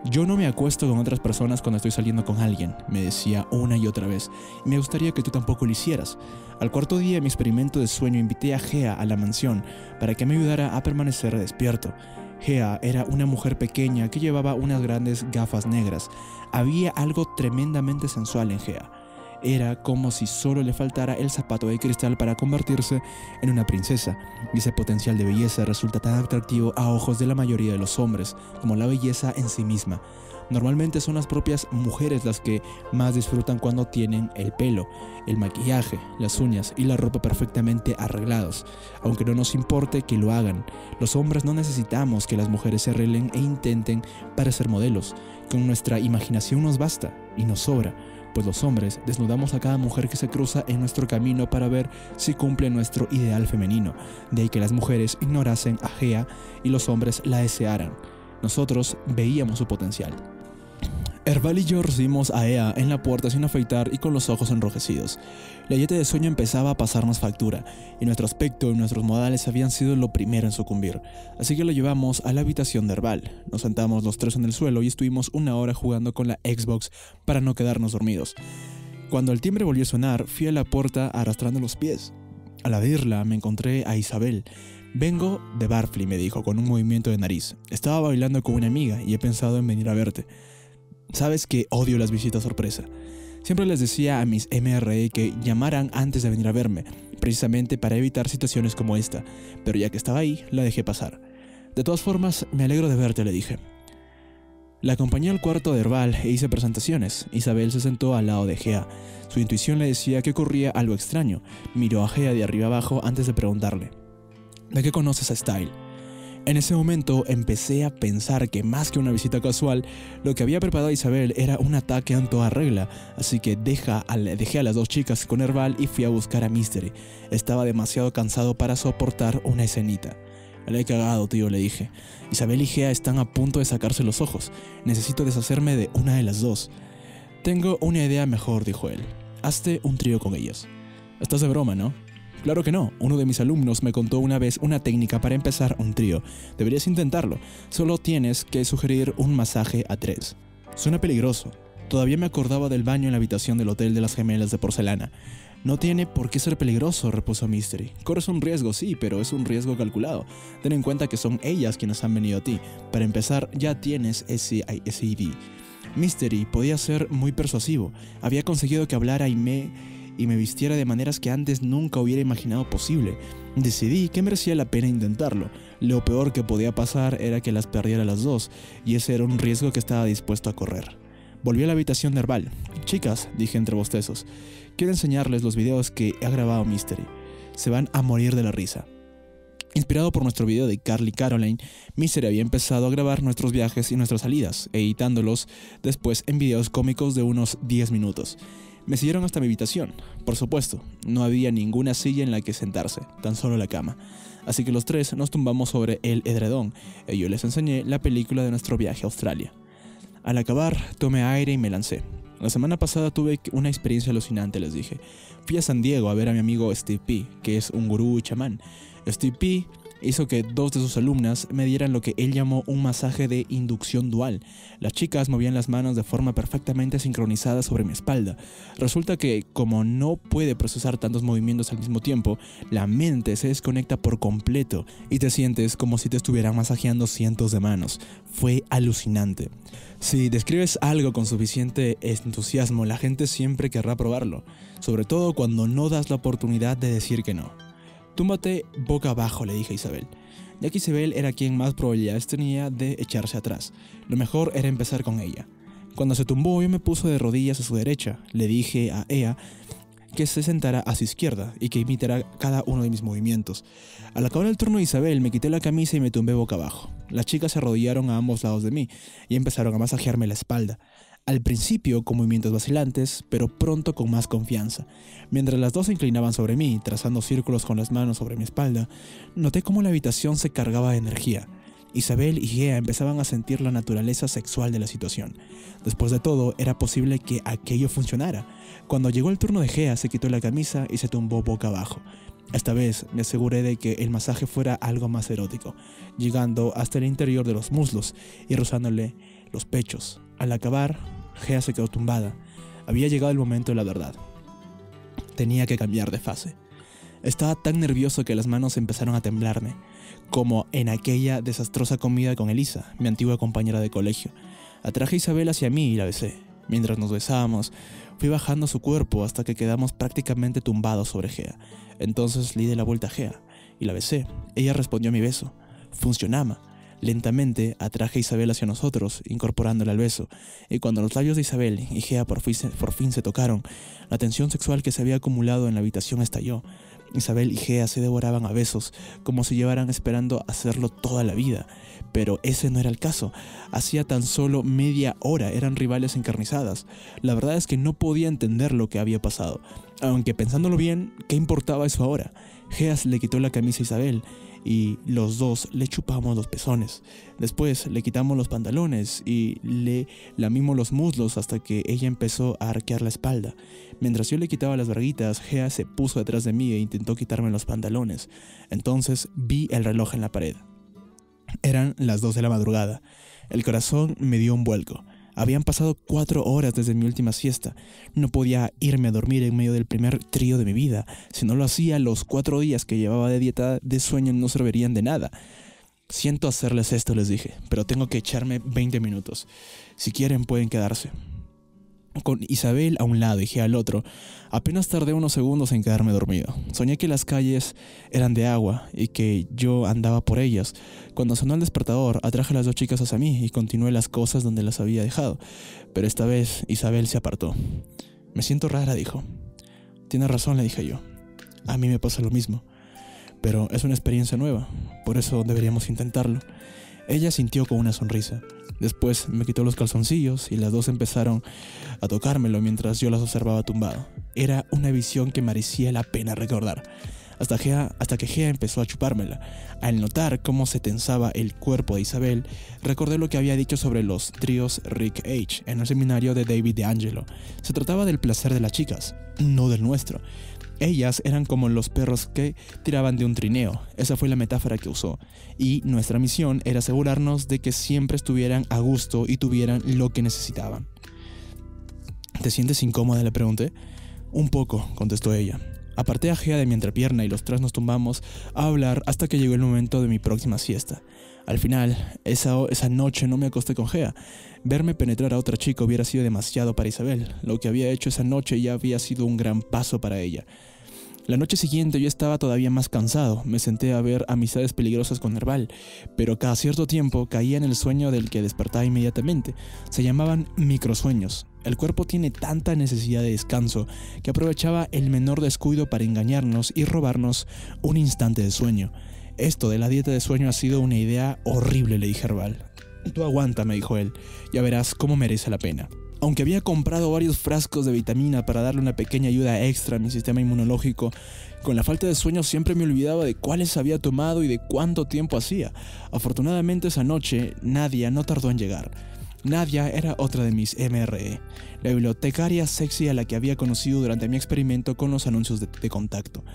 Yo no me acuesto con otras personas cuando estoy saliendo con alguien, me decía una y otra vez, y me gustaría que tú tampoco lo hicieras. Al cuarto día de mi experimento de sueño invité a Gea a la mansión para que me ayudara a permanecer despierto. Gea era una mujer pequeña que llevaba unas grandes gafas negras. Había algo tremendamente sensual en Gea. Era como si solo le faltara el zapato de cristal para convertirse en una princesa, y ese potencial de belleza resulta tan atractivo a ojos de la mayoría de los hombres, como la belleza en sí misma. Normalmente son las propias mujeres las que más disfrutan cuando tienen el pelo, el maquillaje, las uñas y la ropa perfectamente arreglados, aunque no nos importe que lo hagan. Los hombres no necesitamos que las mujeres se arreglen e intenten parecer modelos. Con nuestra imaginación nos basta y nos sobra. Pues los hombres desnudamos a cada mujer que se cruza en nuestro camino para ver si cumple nuestro ideal femenino. De ahí que las mujeres ignorasen a Gea y los hombres la desearan. Nosotros veíamos su potencial. Herval y yo recibimos a Ea en la puerta sin afeitar y con los ojos enrojecidos. La dieta de sueño empezaba a pasarnos factura, y nuestro aspecto y nuestros modales habían sido lo primero en sucumbir. Así que lo llevamos a la habitación de Herval. Nos sentamos los tres en el suelo y estuvimos 1 hora jugando con la Xbox para no quedarnos dormidos. Cuando el timbre volvió a sonar, fui a la puerta arrastrando los pies. Al abrirla me encontré a Isabel. «Vengo de Barfly», me dijo con un movimiento de nariz. «Estaba bailando con una amiga y he pensado en venir a verte. Sabes que odio las visitas sorpresa. Siempre les decía a mis MRE que llamaran antes de venir a verme, precisamente para evitar situaciones como esta, pero ya que estaba ahí, la dejé pasar. De todas formas, me alegro de verte», le dije. La acompañé al cuarto de Herval e hice presentaciones. Isabel se sentó al lado de Gea. Su intuición le decía que ocurría algo extraño. Miró a Gea de arriba abajo antes de preguntarle: «¿De qué conoces a Style?». En ese momento empecé a pensar que más que una visita casual, lo que había preparado Isabel era un ataque en toda regla, así que dejé a las dos chicas con Herbal y fui a buscar a Mystery. Estaba demasiado cansado para soportar una escenita. Le he cagado, tío, le dije. Isabel y Gea están a punto de sacarse los ojos. Necesito deshacerme de una de las dos. Tengo una idea mejor, dijo él. Hazte un trío con ellas. Estás de broma, ¿no? Claro que no. Uno de mis alumnos me contó una vez una técnica para empezar un trío. Deberías intentarlo. Solo tienes que sugerir un masaje a 3. Suena peligroso. Todavía me acordaba del baño en la habitación del Hotel de las Gemelas de Porcelana. No tiene por qué ser peligroso, repuso Mystery. Corres un riesgo, sí, pero es un riesgo calculado. Ten en cuenta que son ellas quienes han venido a ti. Para empezar, ya tienes ese ID. Mystery podía ser muy persuasivo. Había conseguido que hablara y me vistiera de maneras que antes nunca hubiera imaginado posible. Decidí que merecía la pena intentarlo. Lo peor que podía pasar era que las perdiera las dos, y ese era un riesgo que estaba dispuesto a correr. Volví a la habitación de Herbal. Chicas, dije entre bostezos, quiero enseñarles los videos que ha grabado Mystery. Se van a morir de la risa. Inspirado por nuestro video de Carly Caroline, Mystery había empezado a grabar nuestros viajes y nuestras salidas, editándolos después en videos cómicos de unos 10 minutos. Me siguieron hasta mi habitación. Por supuesto, no había ninguna silla en la que sentarse, tan solo la cama. Así que los tres nos tumbamos sobre el edredón y yo les enseñé la película de nuestro viaje a Australia. Al acabar, tomé aire y me lancé. La semana pasada tuve una experiencia alucinante, les dije. Fui a San Diego a ver a mi amigo Steve P., que es un gurú y chamán. Steve P. hizo que 2 de sus alumnas me dieran lo que él llamó un masaje de inducción dual. Las chicas movían las manos de forma perfectamente sincronizada sobre mi espalda. Resulta que, como no puede procesar tantos movimientos al mismo tiempo, la mente se desconecta por completo y te sientes como si te estuvieran masajeando cientos de manos. Fue alucinante. Si describes algo con suficiente entusiasmo, la gente siempre querrá probarlo, sobre todo cuando no das la oportunidad de decir que no. Túmbate boca abajo, le dije a Isabel, ya que Isabel era quien más probabilidades tenía de echarse atrás. Lo mejor era empezar con ella. Cuando se tumbó, yo me puse de rodillas a su derecha. Le dije a ella que se sentara a su izquierda y que imitara cada uno de mis movimientos. Al acabar el turno de Isabel, me quité la camisa y me tumbé boca abajo. Las chicas se arrodillaron a ambos lados de mí y empezaron a masajearme la espalda. Al principio con movimientos vacilantes, pero pronto con más confianza. Mientras las dos se inclinaban sobre mí, trazando círculos con las manos sobre mi espalda, noté cómo la habitación se cargaba de energía. Isabel y Gea empezaban a sentir la naturaleza sexual de la situación. Después de todo, era posible que aquello funcionara. Cuando llegó el turno de Gea, se quitó la camisa y se tumbó boca abajo. Esta vez me aseguré de que el masaje fuera algo más erótico, llegando hasta el interior de los muslos y rozándole los pechos. Al acabar, Gea se quedó tumbada. Había llegado el momento de la verdad. Tenía que cambiar de fase. Estaba tan nervioso que las manos empezaron a temblarme, como en aquella desastrosa comida con Elisa, mi antigua compañera de colegio. Atraje a Isabel hacia mí y la besé. Mientras nos besábamos, fui bajando su cuerpo hasta que quedamos prácticamente tumbados sobre Gea. Entonces le di la vuelta a Gea y la besé. Ella respondió a mi beso. Funcionaba. Lentamente atraje a Isabel hacia nosotros, incorporándola al beso, y cuando los labios de Isabel y Gea por fin se tocaron, la tensión sexual que se había acumulado en la habitación estalló. Isabel y Gea se devoraban a besos, como si llevaran esperando hacerlo toda la vida. Pero ese no era el caso. Hacía tan solo media hora eran rivales encarnizadas. La verdad es que no podía entender lo que había pasado. Aunque pensándolo bien, ¿qué importaba eso ahora? Gea le quitó la camisa a Isabel y los dos le chupamos los pezones. Después le quitamos los pantalones y le lamimos los muslos hasta que ella empezó a arquear la espalda. Mientras yo le quitaba las braguitas, Gea se puso detrás de mí e intentó quitarme los pantalones. Entonces vi el reloj en la pared. Eran las 2 de la madrugada. El corazón me dio un vuelco. Habían pasado 4 horas desde mi última siesta. No podía irme a dormir en medio del primer trío de mi vida. Si no lo hacía, los 4 días que llevaba de dieta de sueño no servirían de nada. Siento hacerles esto, les dije, pero tengo que echarme 20 minutos. Si quieren, pueden quedarse. Con Isabel a un lado y Gea al otro, apenas tardé unos segundos en quedarme dormido. Soñé que las calles eran de agua y que yo andaba por ellas. Cuando sonó el despertador, atraje a las 2 chicas hacia mí y continué las cosas donde las había dejado. Pero esta vez Isabel se apartó. Me siento rara, dijo. Tienes razón, le dije yo. A mí me pasa lo mismo. pero es una experiencia nueva, por eso deberíamos intentarlo. Ella sintió con una sonrisa. Después me quitó los calzoncillos y las dos empezaron a tocármelo mientras yo las observaba tumbado. Era una visión que merecía la pena recordar. Hasta que Gea empezó a chupármela. Al notar cómo se tensaba el cuerpo de Isabel, recordé lo que había dicho sobre los tríos Rick H. en el seminario de David DeAngelo. Se trataba del placer de las chicas, no del nuestro. Ellas eran como los perros que tiraban de un trineo, esa fue la metáfora que usó, y nuestra misión era asegurarnos de que siempre estuvieran a gusto y tuvieran lo que necesitaban. ¿Te sientes incómoda?, le pregunté. Un poco, contestó ella. Aparté a Gea de mi entrepierna y los tres nos tumbamos a hablar hasta que llegó el momento de mi próxima siesta. Al final, esa noche no me acosté con Gea. Verme penetrar a otra chica hubiera sido demasiado para Isabel. Lo que había hecho esa noche ya había sido un gran paso para ella. La noche siguiente yo estaba todavía más cansado. Me senté a ver Amistades Peligrosas con Herval, pero cada cierto tiempo caía en el sueño del que despertaba inmediatamente. Se llamaban microsueños. El cuerpo tiene tanta necesidad de descanso que aprovechaba el menor descuido para engañarnos y robarnos un instante de sueño. Esto de la dieta de sueño ha sido una idea horrible, le dije a Herval. Tú aguanta, me dijo él, ya verás cómo merece la pena. Aunque había comprado varios frascos de vitamina para darle una pequeña ayuda extra a mi sistema inmunológico, con la falta de sueño siempre me olvidaba de cuáles había tomado y de cuánto tiempo hacía. Afortunadamente esa noche Nadia no tardó en llegar. Nadia era otra de mis MRE, la bibliotecaria sexy a la que había conocido durante mi experimento con los anuncios de contacto.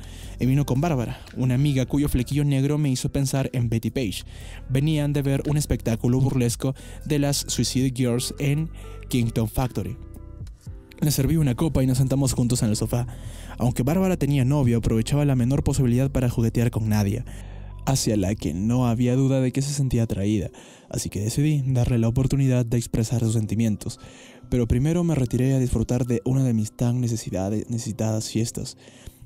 Y vino con Bárbara, una amiga cuyo flequillo negro me hizo pensar en Betty Page. Venían de ver un espectáculo burlesco de las Suicide Girls en Kington Factory. Le serví una copa y nos sentamos juntos en el sofá. Aunque Bárbara tenía novio, aprovechaba la menor posibilidad para juguetear con Nadia, hacia la que no había duda de que se sentía atraída, así que decidí darle la oportunidad de expresar sus sentimientos. Pero primero me retiré a disfrutar de una de mis tan necesitadas siestas.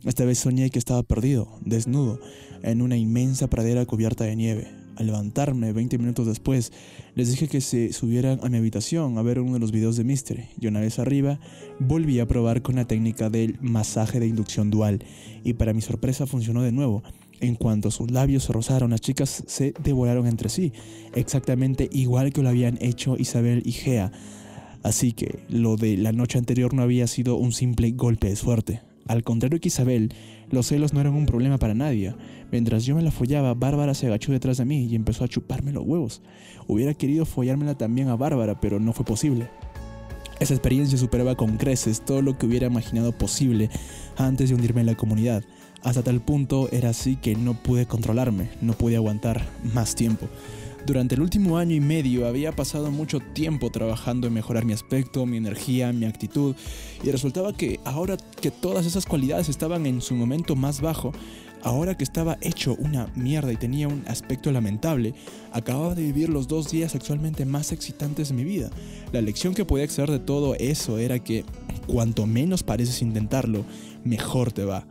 Esta vez soñé que estaba perdido, desnudo, en una inmensa pradera cubierta de nieve. Al levantarme 20 minutos después, les dije que se subieran a mi habitación a ver uno de los videos de Mystery. Y una vez arriba, volví a probar con la técnica del masaje de inducción dual, y para mi sorpresa funcionó de nuevo. En cuanto sus labios se rozaron, las chicas se devoraron entre sí, exactamente igual que lo habían hecho Isabel y Gea. Así que lo de la noche anterior no había sido un simple golpe de suerte. Al contrario que Isabel, los celos no eran un problema para nadie. Mientras yo me la follaba, Bárbara se agachó detrás de mí y empezó a chuparme los huevos. Hubiera querido follármela también a Bárbara, pero no fue posible. Esa experiencia superaba con creces todo lo que hubiera imaginado posible antes de hundirme en la comunidad. Hasta tal punto era así que no pude controlarme, no pude aguantar más tiempo. Durante el último año y medio había pasado mucho tiempo trabajando en mejorar mi aspecto, mi energía, mi actitud, y resultaba que ahora que todas esas cualidades estaban en su momento más bajo, ahora que estaba hecho una mierda y tenía un aspecto lamentable, acababa de vivir los 2 días sexualmente más excitantes de mi vida. La lección que podía extraer de todo eso era que cuanto menos pareces intentarlo, mejor te va.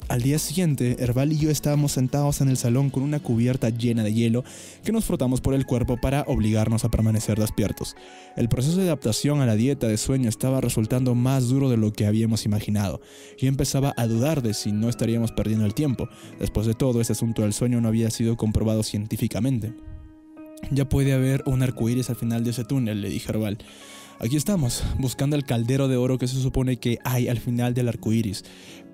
Al día siguiente, Herval y yo estábamos sentados en el salón con una cubierta llena de hielo que nos frotamos por el cuerpo para obligarnos a permanecer despiertos. El proceso de adaptación a la dieta de sueño estaba resultando más duro de lo que habíamos imaginado. Yo empezaba a dudar de si no estaríamos perdiendo el tiempo. Después de todo, este asunto del sueño no había sido comprobado científicamente. Ya puede haber un arcoíris al final de ese túnel, le dije a Herval. Aquí estamos, buscando el caldero de oro que se supone que hay al final del arcoíris,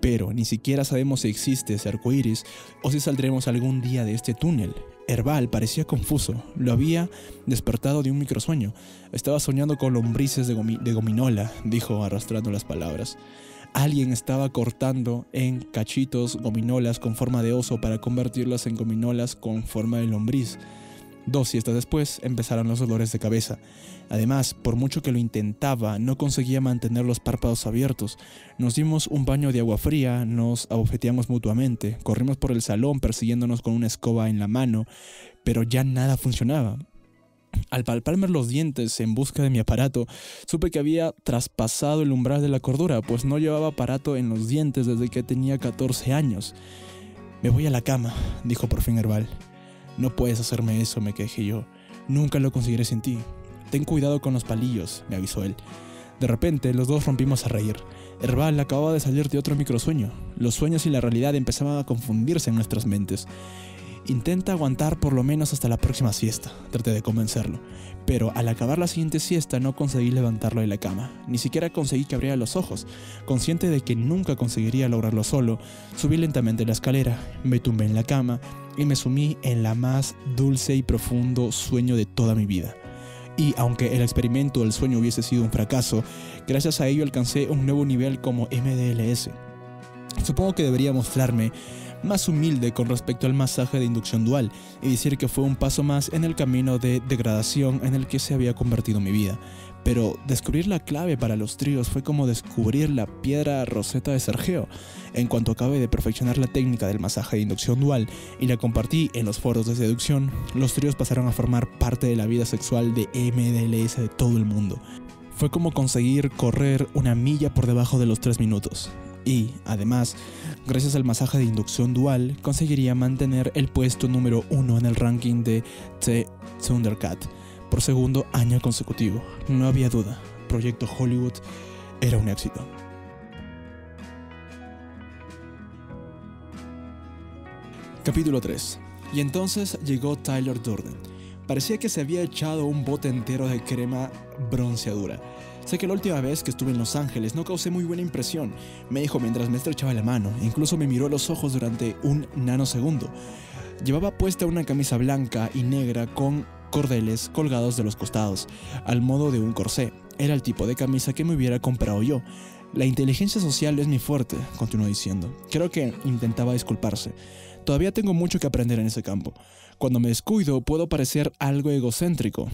pero ni siquiera sabemos si existe ese arcoíris o si saldremos algún día de este túnel. Herval parecía confuso, lo había despertado de un microsueño. Estaba soñando con lombrices de gominola, dijo arrastrando las palabras. Alguien estaba cortando en cachitos gominolas con forma de oso para convertirlas en gominolas con forma de lombriz. 2 siestas después empezaron los dolores de cabeza. Además, por mucho que lo intentaba, no conseguía mantener los párpados abiertos. Nos dimos un baño de agua fría, nos abofeteamos mutuamente, corrimos por el salón persiguiéndonos con una escoba en la mano, pero ya nada funcionaba. Al palparme los dientes en busca de mi aparato, supe que había traspasado el umbral de la cordura, pues no llevaba aparato en los dientes desde que tenía 14 años. Me voy a la cama, dijo por fin Herval. No puedes hacerme eso, me quejé yo. Nunca lo conseguiré sin ti. Ten cuidado con los palillos, me avisó él. De repente, los dos rompimos a reír. Herbal acababa de salir de otro microsueño. Los sueños y la realidad empezaban a confundirse en nuestras mentes. Intenta aguantar por lo menos hasta la próxima siesta, traté de convencerlo. Pero al acabar la siguiente siesta no conseguí levantarlo de la cama. Ni siquiera conseguí que abriera los ojos. Consciente de que nunca conseguiría lograrlo solo, subí lentamente la escalera, me tumbé en la cama y me sumí en la más dulce y profundo sueño de toda mi vida. Y aunque el experimento del sueño hubiese sido un fracaso, gracias a ello alcancé un nuevo nivel como MDLS. Supongo que debería mostrarme más humilde con respecto al masaje de inducción dual y decir que fue un paso más en el camino de degradación en el que se había convertido mi vida. Pero descubrir la clave para los tríos fue como descubrir la piedra roseta de Sergio. En cuanto acabé de perfeccionar la técnica del masaje de inducción dual y la compartí en los foros de seducción, los tríos pasaron a formar parte de la vida sexual de MDLS de todo el mundo. Fue como conseguir correr una milla por debajo de los 3 minutos. Y, además, gracias al masaje de inducción dual, conseguiría mantener el puesto número 1 en el ranking de The Thundercat por segundo año consecutivo. No había duda, Proyecto Hollywood era un éxito. Capítulo 3. Y entonces llegó Tyler Durden. Parecía que se había echado un bote entero de crema bronceadura. Sé que la última vez que estuve en Los Ángeles no causé muy buena impresión, me dijo mientras me estrechaba la mano, e incluso me miró a los ojos durante un nanosegundo. Llevaba puesta una camisa blanca y negra con cordeles colgados de los costados, al modo de un corsé. Era el tipo de camisa que me hubiera comprado yo. La inteligencia social es mi fuerte, continuó diciendo. Creo que intentaba disculparse. Todavía tengo mucho que aprender en ese campo. Cuando me descuido puedo parecer algo egocéntrico.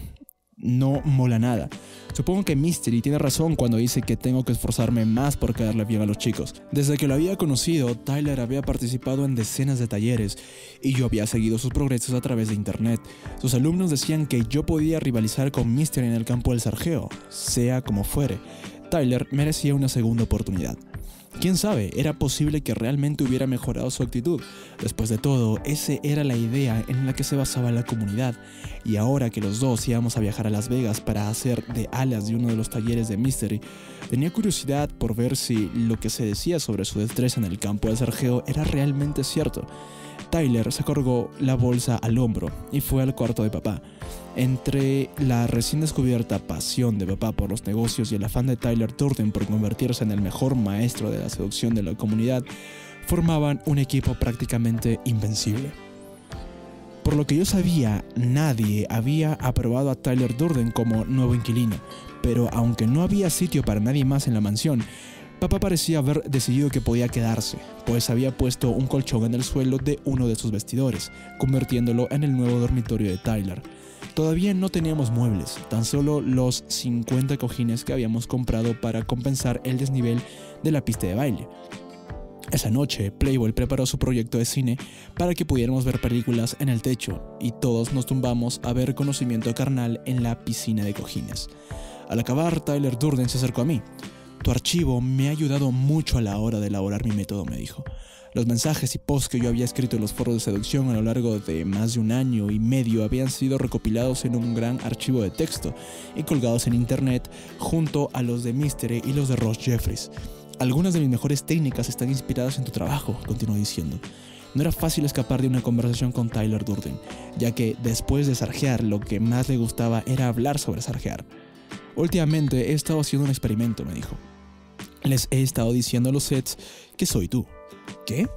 No mola nada. Supongo que Mystery tiene razón cuando dice que tengo que esforzarme más por caerle bien a los chicos. Desde que lo había conocido, Tyler había participado en decenas de talleres y yo había seguido sus progresos a través de internet. Sus alumnos decían que yo podía rivalizar con Mystery en el campo del sargeo, sea como fuere. Tyler merecía una segunda oportunidad. ¿Quién sabe? Era posible que realmente hubiera mejorado su actitud. Después de todo, esa era la idea en la que se basaba la comunidad. Y ahora que los dos íbamos a viajar a Las Vegas para hacer de alas de uno de los talleres de Mystery, tenía curiosidad por ver si lo que se decía sobre su destreza en el campo de sargeo era realmente cierto. Tyler se colgó la bolsa al hombro y fue al cuarto de papá. Entre la recién descubierta pasión de papá por los negocios y el afán de Tyler Durden por convertirse en el mejor maestro de la seducción de la comunidad, formaban un equipo prácticamente invencible. Por lo que yo sabía, nadie había aprobado a Tyler Durden como nuevo inquilino, pero aunque no había sitio para nadie más en la mansión, papá parecía haber decidido que podía quedarse, pues había puesto un colchón en el suelo de uno de sus vestidores, convirtiéndolo en el nuevo dormitorio de Tyler. Todavía no teníamos muebles, tan solo los 50 cojines que habíamos comprado para compensar el desnivel de la pista de baile. Esa noche, Playboy preparó su proyecto de cine para que pudiéramos ver películas en el techo, y todos nos tumbamos a ver Conocimiento Carnal en la piscina de cojines. Al acabar, Tyler Durden se acercó a mí. Tu archivo me ha ayudado mucho a la hora de elaborar mi método, me dijo. Los mensajes y posts que yo había escrito en los foros de seducción a lo largo de más de 1 año y medio habían sido recopilados en un gran archivo de texto y colgados en internet junto a los de Mystery y los de Ross Jeffries. Algunas de mis mejores técnicas están inspiradas en tu trabajo, continuó diciendo. No era fácil escapar de una conversación con Tyler Durden, ya que después de sarjear lo que más le gustaba era hablar sobre sarjear. Últimamente he estado haciendo un experimento, me dijo. Les he estado diciendo a los sets que soy tú. ¿Qué?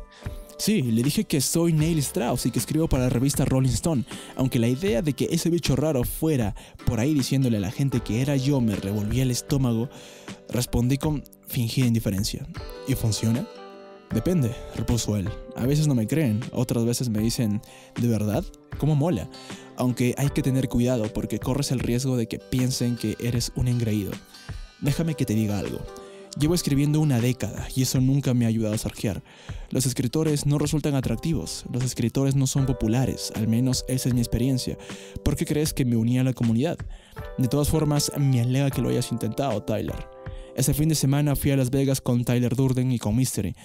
Sí, le dije que soy Neil Strauss y que escribo para la revista Rolling Stone, aunque la idea de que ese bicho raro fuera por ahí diciéndole a la gente que era yo me revolvía el estómago, respondí con fingida indiferencia. ¿Y funciona? Depende, repuso él. A veces no me creen, otras veces me dicen, ¿de verdad? ¿Cómo mola? Aunque hay que tener cuidado porque corres el riesgo de que piensen que eres un engreído. Déjame que te diga algo. Llevo escribiendo 1 década y eso nunca me ha ayudado a sarjear. Los escritores no resultan atractivos, los escritores no son populares, al menos esa es mi experiencia. ¿Por qué crees que me uní a la comunidad? De todas formas, me alegra que lo hayas intentado, Tyler. Ese fin de semana fui a Las Vegas con Tyler Durden y con Mystery.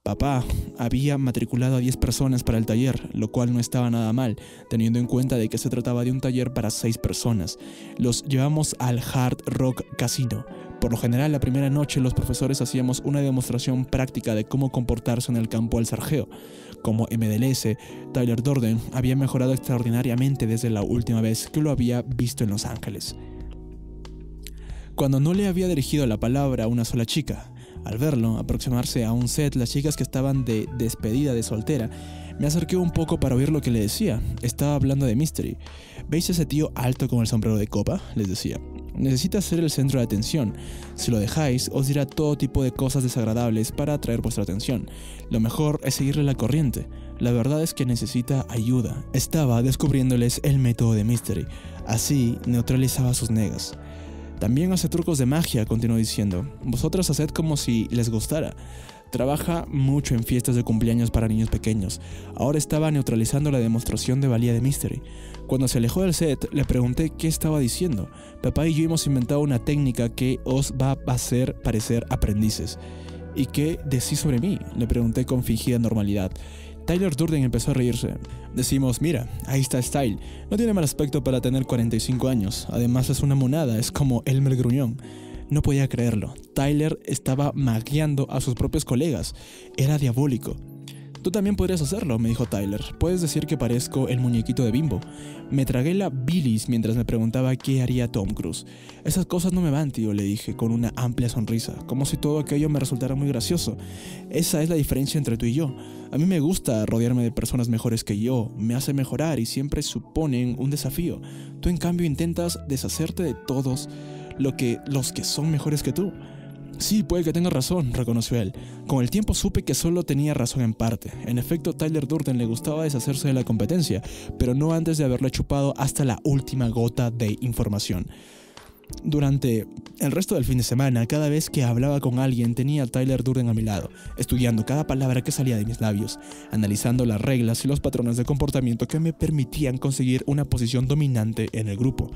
Papá había matriculado a 10 personas para el taller, lo cual no estaba nada mal, teniendo en cuenta de que se trataba de un taller para 6 personas. Los llevamos al Hard Rock Casino. Por lo general, la primera noche los profesores hacíamos una demostración práctica de cómo comportarse en el campo al sargeo. Como MDLS, Tyler Durden había mejorado extraordinariamente desde la última vez que lo había visto en Los Ángeles. Cuando no le había dirigido la palabra a una sola chica, al verlo aproximarse a un set, las chicas que estaban de despedida de soltera, me acerqué un poco para oír lo que le decía. Estaba hablando de Mystery. ¿Veis ese tío alto con el sombrero de copa?, les decía. Necesita ser el centro de atención. Si lo dejáis, os dirá todo tipo de cosas desagradables para atraer vuestra atención. Lo mejor es seguirle la corriente. La verdad es que necesita ayuda. Estaba descubriéndoles el método de Mystery. Así neutralizaba sus negas. También hace trucos de magia, continuó diciendo. Vosotras haced como si les gustara. Trabaja mucho en fiestas de cumpleaños para niños pequeños. Ahora estaba neutralizando la demostración de valía de Mystery. Cuando se alejó del set, le pregunté qué estaba diciendo. Papá y yo hemos inventado una técnica que os va a hacer parecer aprendices. ¿Y qué decís sobre mí?, le pregunté con fingida normalidad. Tyler Durden empezó a reírse. Decimos, mira, ahí está Style. No tiene mal aspecto para tener 45 años. Además es una monada, es como Elmer Gruñón. No podía creerlo. Tyler estaba magueando a sus propios colegas. Era diabólico. Tú también podrías hacerlo, me dijo Tyler. Puedes decir que parezco el muñequito de Bimbo. Me tragué la bilis mientras me preguntaba qué haría Tom Cruise. Esas cosas no me van, tío, le dije con una amplia sonrisa, como si todo aquello me resultara muy gracioso. Esa es la diferencia entre tú y yo. A mí me gusta rodearme de personas mejores que yo, me hace mejorar y siempre suponen un desafío. Tú en cambio intentas deshacerte de todos los que son mejores que tú. Sí, puede que tenga razón, reconoció él. Con el tiempo supe que solo tenía razón en parte. En efecto, Tyler Durden le gustaba deshacerse de la competencia, pero no antes de haberle chupado hasta la última gota de información. Durante el resto del fin de semana, cada vez que hablaba con alguien tenía a Tyler Durden a mi lado, estudiando cada palabra que salía de mis labios, analizando las reglas y los patrones de comportamiento que me permitían conseguir una posición dominante en el grupo.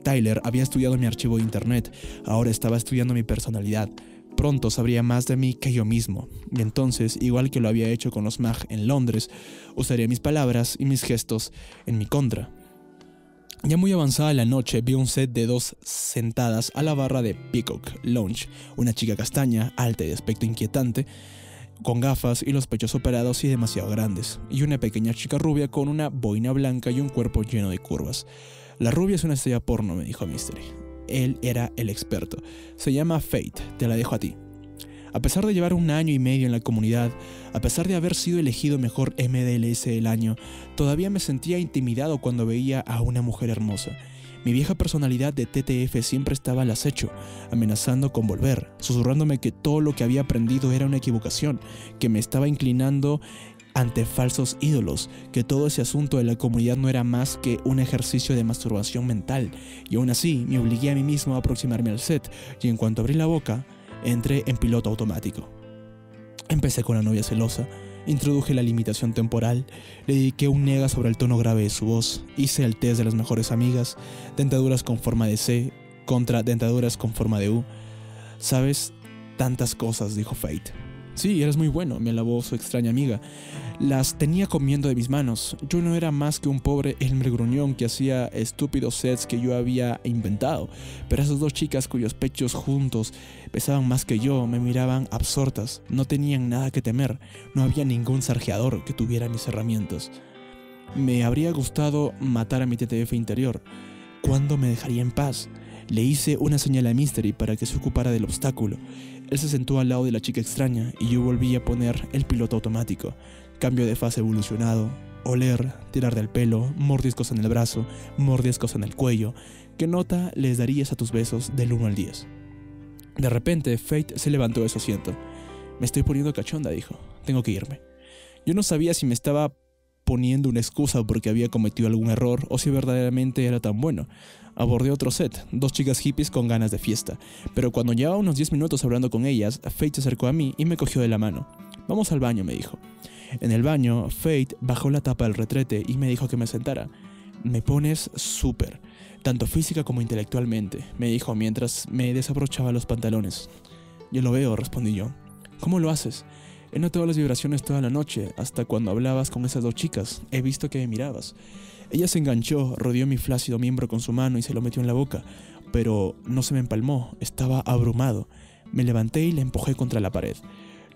Tyler había estudiado mi archivo de internet, ahora estaba estudiando mi personalidad. Pronto sabría más de mí que yo mismo, y entonces, igual que lo había hecho con los MAG en Londres, usaría mis palabras y mis gestos en mi contra. Ya muy avanzada la noche, vi un set de 2 sentadas a la barra de Peacock Lounge, una chica castaña, alta y de aspecto inquietante, con gafas y los pechos operados y demasiado grandes, y una pequeña chica rubia con una boina blanca y un cuerpo lleno de curvas. La rubia es una estrella porno, me dijo Mystery. Él era el experto. Se llama Fate, te la dejo a ti. A pesar de llevar 1 año y medio en la comunidad, a pesar de haber sido elegido mejor MDLS del año, todavía me sentía intimidado cuando veía a una mujer hermosa. Mi vieja personalidad de TTF siempre estaba al acecho, amenazando con volver, susurrándome que todo lo que había aprendido era una equivocación, que me estaba inclinando ante falsos ídolos, que todo ese asunto de la comunidad no era más que un ejercicio de masturbación mental, y aún así me obligué a mí mismo a aproximarme al set, y en cuanto abrí la boca, entré en piloto automático. Empecé con la novia celosa, introduje la limitación temporal, le dediqué un nega sobre el tono grave de su voz, hice el test de las mejores amigas, dentaduras con forma de C contra dentaduras con forma de U. ¿Sabes? Tantas cosas, dijo Fate. Sí, eres muy bueno, me alabó su extraña amiga. Las tenía comiendo de mis manos. Yo no era más que un pobre Elmer Gruñón que hacía estúpidos sets que yo había inventado. Pero esas 2 chicas cuyos pechos juntos pesaban más que yo me miraban absortas. No tenían nada que temer. No había ningún sarjeador que tuviera mis herramientas. Me habría gustado matar a mi TTF interior. ¿Cuándo me dejaría en paz? Le hice una señal a Mystery para que se ocupara del obstáculo. Él se sentó al lado de la chica extraña y yo volví a poner el piloto automático. Cambio de fase evolucionado, oler, tirar del pelo, mordiscos en el brazo, mordiscos en el cuello. ¿Qué nota les darías a tus besos del 1 al 10? De repente, Fate se levantó de su asiento. Me estoy poniendo cachonda, dijo. Tengo que irme. Yo no sabía si me estaba poniendo una excusa porque había cometido algún error o si verdaderamente era tan bueno. Abordé otro set, 2 chicas hippies con ganas de fiesta, pero cuando llevaba unos 10 minutos hablando con ellas, Fate se acercó a mí y me cogió de la mano. Vamos al baño, me dijo. En el baño, Fate bajó la tapa del retrete y me dijo que me sentara. Me pones súper, tanto física como intelectualmente, me dijo mientras me desabrochaba los pantalones. Yo lo veo, respondí yo. ¿Cómo lo haces? He notado las vibraciones toda la noche, hasta cuando hablabas con esas dos chicas. He visto que me mirabas. Ella se enganchó, rodeó mi flácido miembro con su mano y se lo metió en la boca, pero no se me empalmó, estaba abrumado. Me levanté y la empujé contra la pared.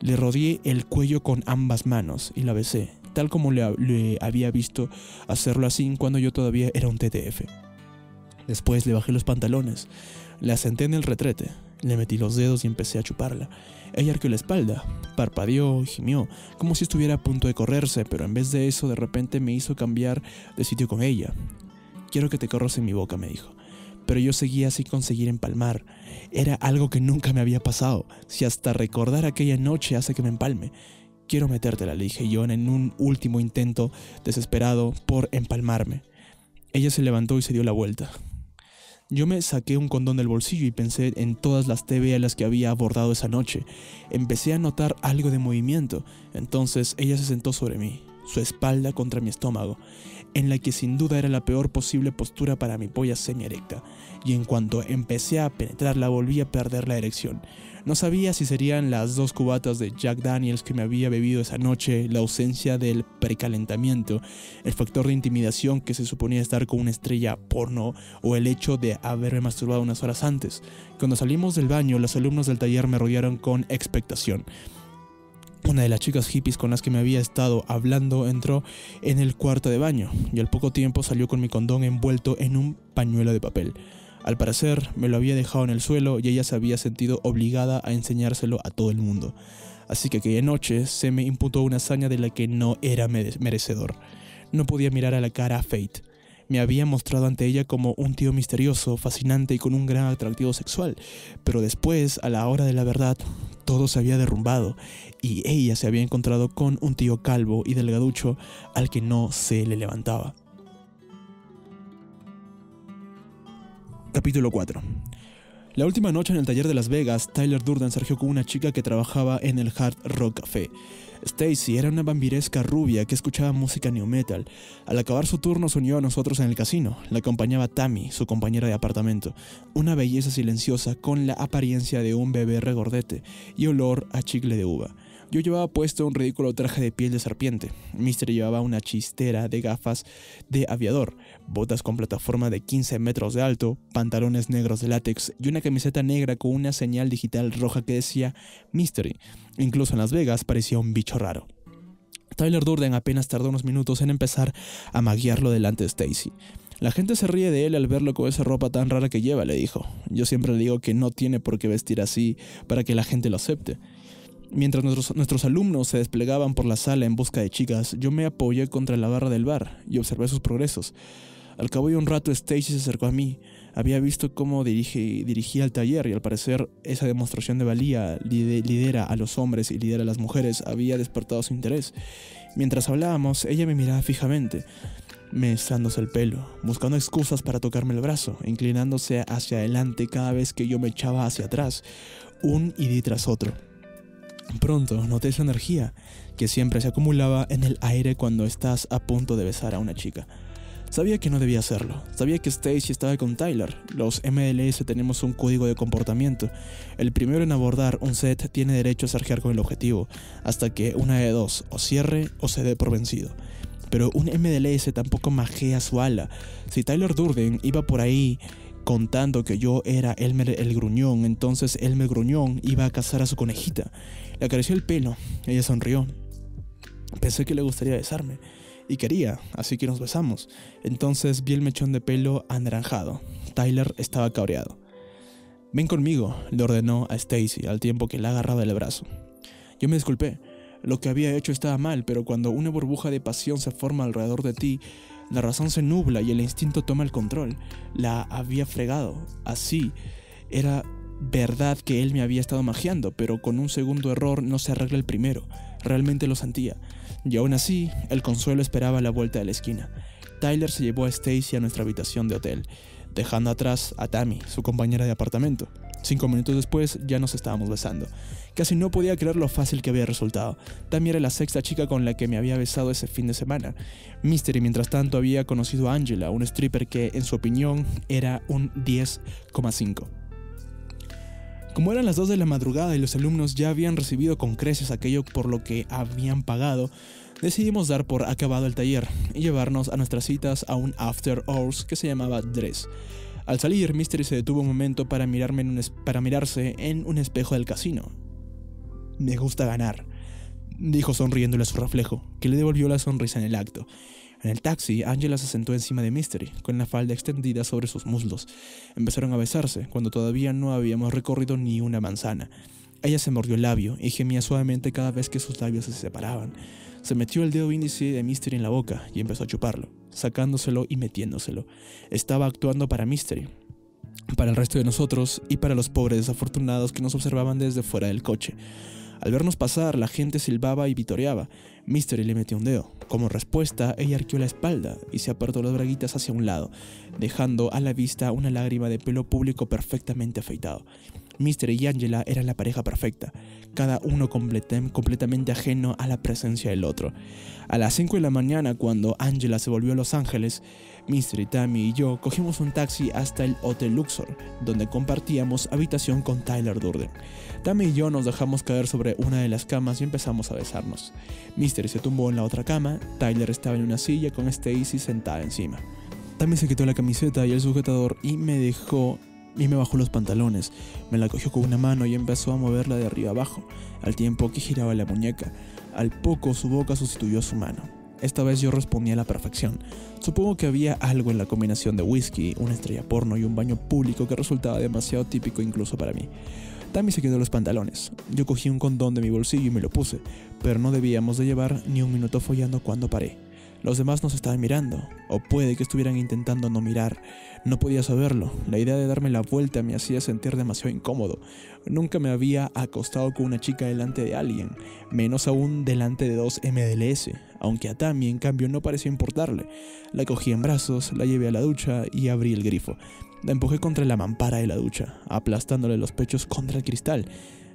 Le rodeé el cuello con ambas manos y la besé, tal como le había visto hacerlo así cuando yo todavía era un TTF. Después le bajé los pantalones, la senté en el retrete, le metí los dedos y empecé a chuparla. Ella arqueó la espalda, parpadeó y gimió, como si estuviera a punto de correrse, pero en vez de eso de repente me hizo cambiar de sitio con ella. «Quiero que te corras en mi boca», me dijo. Pero yo seguía sin conseguir empalmar. Era algo que nunca me había pasado, si hasta recordar aquella noche hace que me empalme. «Quiero metértela», le dije yo en un último intento desesperado por empalmarme. Ella se levantó y se dio la vuelta. Yo me saqué un condón del bolsillo y pensé en todas las TV a las que había abordado esa noche. Empecé a notar algo de movimiento. Entonces ella se sentó sobre mí, su espalda contra mi estómago, en la que sin duda era la peor posible postura para mi polla semi-erecta, y en cuanto empecé a penetrarla volví a perder la erección. No sabía si serían las 2 cubatas de Jack Daniels que me había bebido esa noche, la ausencia del precalentamiento, el factor de intimidación que se suponía estar con una estrella porno, o el hecho de haberme masturbado unas horas antes. Cuando salimos del baño, los alumnos del taller me rodearon con expectación. Una de las chicas hippies con las que me había estado hablando entró en el cuarto de baño y al poco tiempo salió con mi condón envuelto en un pañuelo de papel. Al parecer me lo había dejado en el suelo y ella se había sentido obligada a enseñárselo a todo el mundo. Así que aquella noche se me imputó una hazaña de la que no era merecedor. No podía mirar a la cara a Fate. Me había mostrado ante ella como un tío misterioso, fascinante y con un gran atractivo sexual, pero después, a la hora de la verdad, todo se había derrumbado y ella se había encontrado con un tío calvo y delgaducho al que no se le levantaba. Capítulo 4. La última noche en el taller de Las Vegas, Tyler Durden surgió con una chica que trabajaba en el Hard Rock Café. Stacy era una vampiresca rubia que escuchaba música new metal. Al acabar su turno se unió a nosotros en el casino. La acompañaba Tammy, su compañera de apartamento, una belleza silenciosa con la apariencia de un bebé regordete y olor a chicle de uva. Yo llevaba puesto un ridículo traje de piel de serpiente. Mystery llevaba una chistera de gafas de aviador, botas con plataforma de 15 metros de alto, pantalones negros de látex y una camiseta negra con una señal digital roja que decía Mystery. Incluso en Las Vegas parecía un bicho raro. Tyler Durden apenas tardó unos minutos en empezar a maguearlo delante de Stacy. «La gente se ríe de él al verlo con esa ropa tan rara que lleva», le dijo. «Yo siempre le digo que no tiene por qué vestir así para que la gente lo acepte». Mientras nuestros alumnos se desplegaban por la sala en busca de chicas, yo me apoyé contra la barra del bar y observé sus progresos. Al cabo de un rato, Stacy se acercó a mí. Había visto cómo dirigía el taller y al parecer esa demostración de valía, lidera a los hombres y lidera a las mujeres, había despertado su interés. Mientras hablábamos, ella me miraba fijamente, mesándose el pelo, buscando excusas para tocarme el brazo, inclinándose hacia adelante cada vez que yo me echaba hacia atrás, un y tras otro. Pronto noté su energía, que siempre se acumulaba en el aire cuando estás a punto de besar a una chica. Sabía que no debía hacerlo. Sabía que Stacy estaba con Tyler. Los MLS tenemos un código de comportamiento. El primero en abordar un set tiene derecho a sarjear con el objetivo, hasta que una de dos, o cierre o se dé por vencido. Pero un MLS tampoco majea su ala. Si Tyler Durden iba por ahí contando que yo era Elmer el Gruñón, entonces Elmer Gruñón iba a cazar a su conejita. Le acarició el pelo. Ella sonrió. Pensé que le gustaría besarme. Y quería, así que nos besamos. Entonces vi el mechón de pelo anaranjado. Tyler estaba cabreado. «Ven conmigo», le ordenó a Stacy al tiempo que la agarraba del brazo. Yo me disculpé. Lo que había hecho estaba mal, pero cuando una burbuja de pasión se forma alrededor de ti, la razón se nubla y el instinto toma el control. La había fregado. Así, era verdad que él me había estado magiando, pero con un segundo error no se arregla el primero. Realmente lo sentía. Y aún así, el consuelo esperaba a la vuelta de la esquina. Tyler se llevó a Stacy a nuestra habitación de hotel, dejando atrás a Tammy, su compañera de apartamento. 5 minutos después, ya nos estábamos besando. Casi no podía creer lo fácil que había resultado. Tammy era la sexta chica con la que me había besado ese fin de semana. Mystery, mientras tanto, había conocido a Angela, un stripper que, en su opinión, era un 10,5. Como eran las 2 de la madrugada y los alumnos ya habían recibido con creces aquello por lo que habían pagado, decidimos dar por acabado el taller y llevarnos a nuestras citas a un after hours que se llamaba Dress. Al salir, Mystery se detuvo un momento para mirarse en un espejo del casino. «Me gusta ganar», dijo sonriéndole a su reflejo, que le devolvió la sonrisa en el acto. En el taxi, Angela se sentó encima de Mystery, con la falda extendida sobre sus muslos. Empezaron a besarse, cuando todavía no habíamos recorrido ni una manzana. Ella se mordió el labio y gemía suavemente cada vez que sus labios se separaban. Se metió el dedo índice de Mystery en la boca y empezó a chuparlo, sacándoselo y metiéndoselo. Estaba actuando para Mystery, para el resto de nosotros y para los pobres desafortunados que nos observaban desde fuera del coche. Al vernos pasar, la gente silbaba y vitoreaba. Mystery le metió un dedo. Como respuesta, ella arqueó la espalda y se apartó las braguitas hacia un lado, dejando a la vista una lágrima de pelo público perfectamente afeitado. Mystery y Angela eran la pareja perfecta, cada uno completamente ajeno a la presencia del otro. A las 5 de la mañana, cuando Angela se volvió a Los Ángeles, Mystery, Tammy y yo cogimos un taxi hasta el Hotel Luxor, donde compartíamos habitación con Tyler Durden. Tammy y yo nos dejamos caer sobre una de las camas y empezamos a besarnos. Mystery se tumbó en la otra cama, Tyler estaba en una silla con Stacy sentada encima. Tammy se quitó la camiseta y el sujetador y me bajó los pantalones. Me la cogió con una mano y empezó a moverla de arriba abajo, al tiempo que giraba la muñeca. Al poco su boca sustituyó a su mano. Esta vez yo respondí a la perfección. Supongo que había algo en la combinación de whisky, una estrella porno y un baño público que resultaba demasiado típico incluso para mí. Tammy se quitó los pantalones. Yo cogí un condón de mi bolsillo y me lo puse, pero no debíamos de llevar ni un minuto follando cuando paré. Los demás nos estaban mirando, o puede que estuvieran intentando no mirar. No podía saberlo. La idea de darme la vuelta me hacía sentir demasiado incómodo. Nunca me había acostado con una chica delante de alguien, menos aún delante de 2 MLS, aunque a Tammy en cambio no pareció importarle. La cogí en brazos, la llevé a la ducha y abrí el grifo. La empujé contra la mampara de la ducha, aplastándole los pechos contra el cristal,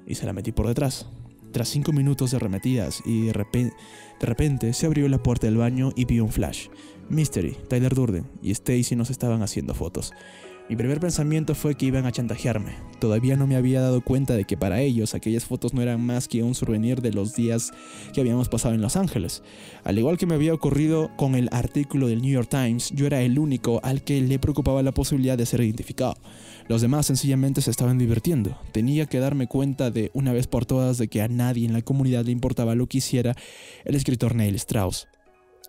y se la metí por detrás. Tras 5 minutos de arremetidas y de repente se abrió la puerta del baño y vi un flash. Mystery, Tyler Durden y Stacy nos estaban haciendo fotos. Mi primer pensamiento fue que iban a chantajearme. Todavía no me había dado cuenta de que para ellos aquellas fotos no eran más que un souvenir de los días que habíamos pasado en Los Ángeles. Al igual que me había ocurrido con el artículo del New York Times, yo era el único al que le preocupaba la posibilidad de ser identificado. Los demás sencillamente se estaban divirtiendo. Tenía que darme cuenta de una vez por todas de que a nadie en la comunidad le importaba lo que hiciera el escritor Neil Strauss.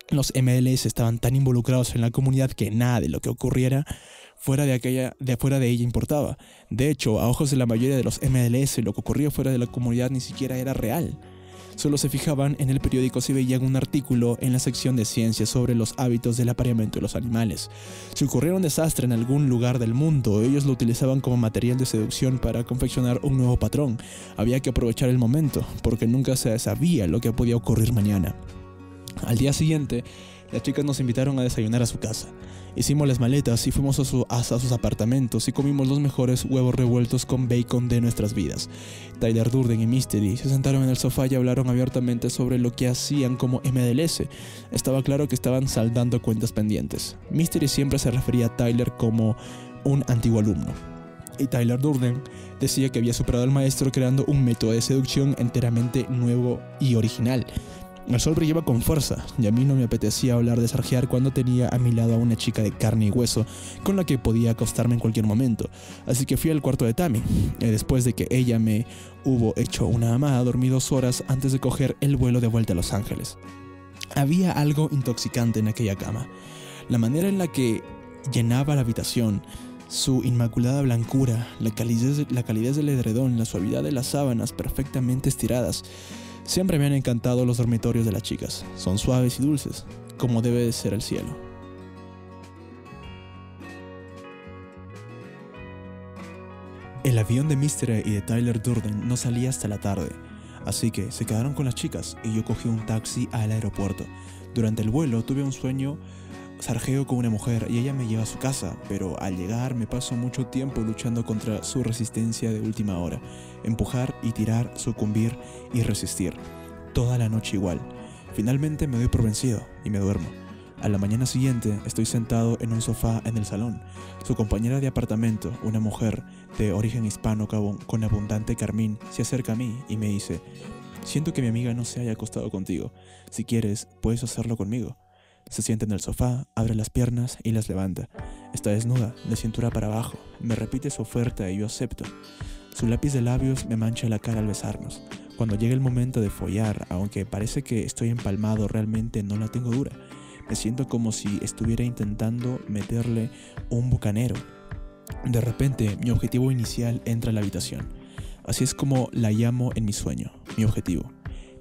Los MLS estaban tan involucrados en la comunidad que nada de lo que ocurriera fuera de ella importaba. De hecho, a ojos de la mayoría de los MLS, lo que ocurría fuera de la comunidad ni siquiera era real. Solo se fijaban en el periódico si veían un artículo en la sección de ciencias sobre los hábitos del apareamiento de los animales. Si ocurriera un desastre en algún lugar del mundo, ellos lo utilizaban como material de seducción para confeccionar un nuevo patrón. Había que aprovechar el momento, porque nunca se sabía lo que podía ocurrir mañana. Al día siguiente, las chicas nos invitaron a desayunar a su casa. Hicimos las maletas y fuimos hasta sus apartamentos y comimos los mejores huevos revueltos con bacon de nuestras vidas. Tyler Durden y Mystery se sentaron en el sofá y hablaron abiertamente sobre lo que hacían como MLS. Estaba claro que estaban saldando cuentas pendientes. Mystery siempre se refería a Tyler como un antiguo alumno. Y Tyler Durden decía que había superado al maestro creando un método de seducción enteramente nuevo y original. El sol brillaba con fuerza, y a mí no me apetecía hablar de sarjear cuando tenía a mi lado a una chica de carne y hueso con la que podía acostarme en cualquier momento. Así que fui al cuarto de Tammy, después de que ella me hubo hecho una amada, dormí 2 horas antes de coger el vuelo de vuelta a Los Ángeles. Había algo intoxicante en aquella cama. La manera en la que llenaba la habitación, su inmaculada blancura, la calidez del edredón, la suavidad de las sábanas perfectamente estiradas. Siempre me han encantado los dormitorios de las chicas. Son suaves y dulces, como debe de ser el cielo. El avión de Mystery y de Tyler Durden no salía hasta la tarde, así que se quedaron con las chicas y yo cogí un taxi al aeropuerto. Durante el vuelo tuve un sueño sarjeo con una mujer y ella me lleva a su casa, pero al llegar me paso mucho tiempo luchando contra su resistencia de última hora. Empujar y tirar, sucumbir y resistir. Toda la noche igual. Finalmente me doy por vencido y me duermo. A la mañana siguiente estoy sentado en un sofá en el salón. Su compañera de apartamento, una mujer de origen hispano con abundante carmín, se acerca a mí y me dice: siento que mi amiga no se haya acostado contigo. Si quieres, puedes hacerlo conmigo. Se sienta en el sofá, abre las piernas y las levanta. Está desnuda, de cintura para abajo. Me repite su oferta y yo acepto. Su lápiz de labios me mancha la cara al besarnos. Cuando llega el momento de follar, aunque parece que estoy empalmado, realmente no la tengo dura. Me siento como si estuviera intentando meterle un bucanero. De repente, mi objetivo inicial entra a la habitación. Así es como la llamo en mi sueño, mi objetivo.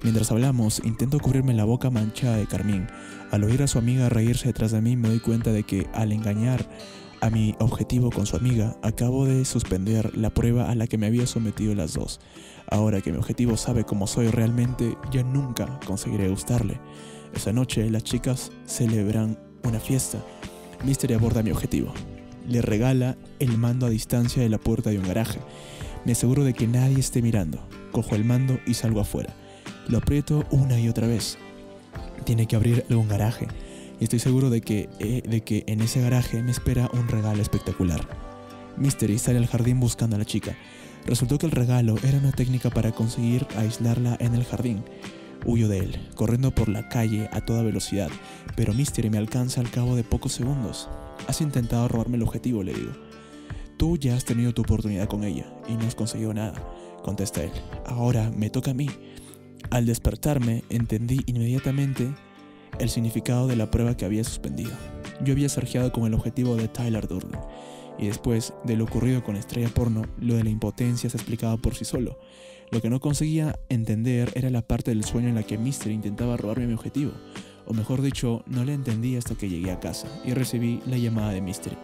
Mientras hablamos, intento cubrirme la boca manchada de carmín. Al oír a su amiga reírse detrás de mí, me doy cuenta de que al engañar a mi objetivo con su amiga, acabo de suspender la prueba a la que me había sometido las dos. Ahora que mi objetivo sabe cómo soy realmente, ya nunca conseguiré gustarle. Esa noche, las chicas celebran una fiesta. Mystery aborda a mi objetivo. Le regala el mando a distancia de la puerta de un garaje. Me aseguro de que nadie esté mirando. Cojo el mando y salgo afuera. Lo aprieto una y otra vez. Tiene que abrir algún garaje. Y estoy seguro de que en ese garaje me espera un regalo espectacular. Mystery sale al jardín buscando a la chica. Resultó que el regalo era una técnica para conseguir aislarla en el jardín. Huyo de él, corriendo por la calle a toda velocidad, pero Mystery me alcanza al cabo de pocos segundos. Has intentado robarme el objetivo, le digo. Tú ya has tenido tu oportunidad con ella y no has conseguido nada, contesta él. Ahora me toca a mí. Al despertarme, entendí inmediatamente el significado de la prueba que había suspendido. Yo había sarjeado con el objetivo de Tyler Durden, y después de lo ocurrido con la estrella porno, lo de la impotencia se explicaba por sí solo. Lo que no conseguía entender era la parte del sueño en la que Mystery intentaba robarme mi objetivo. O mejor dicho, no la entendí hasta que llegué a casa y recibí la llamada de Mystery.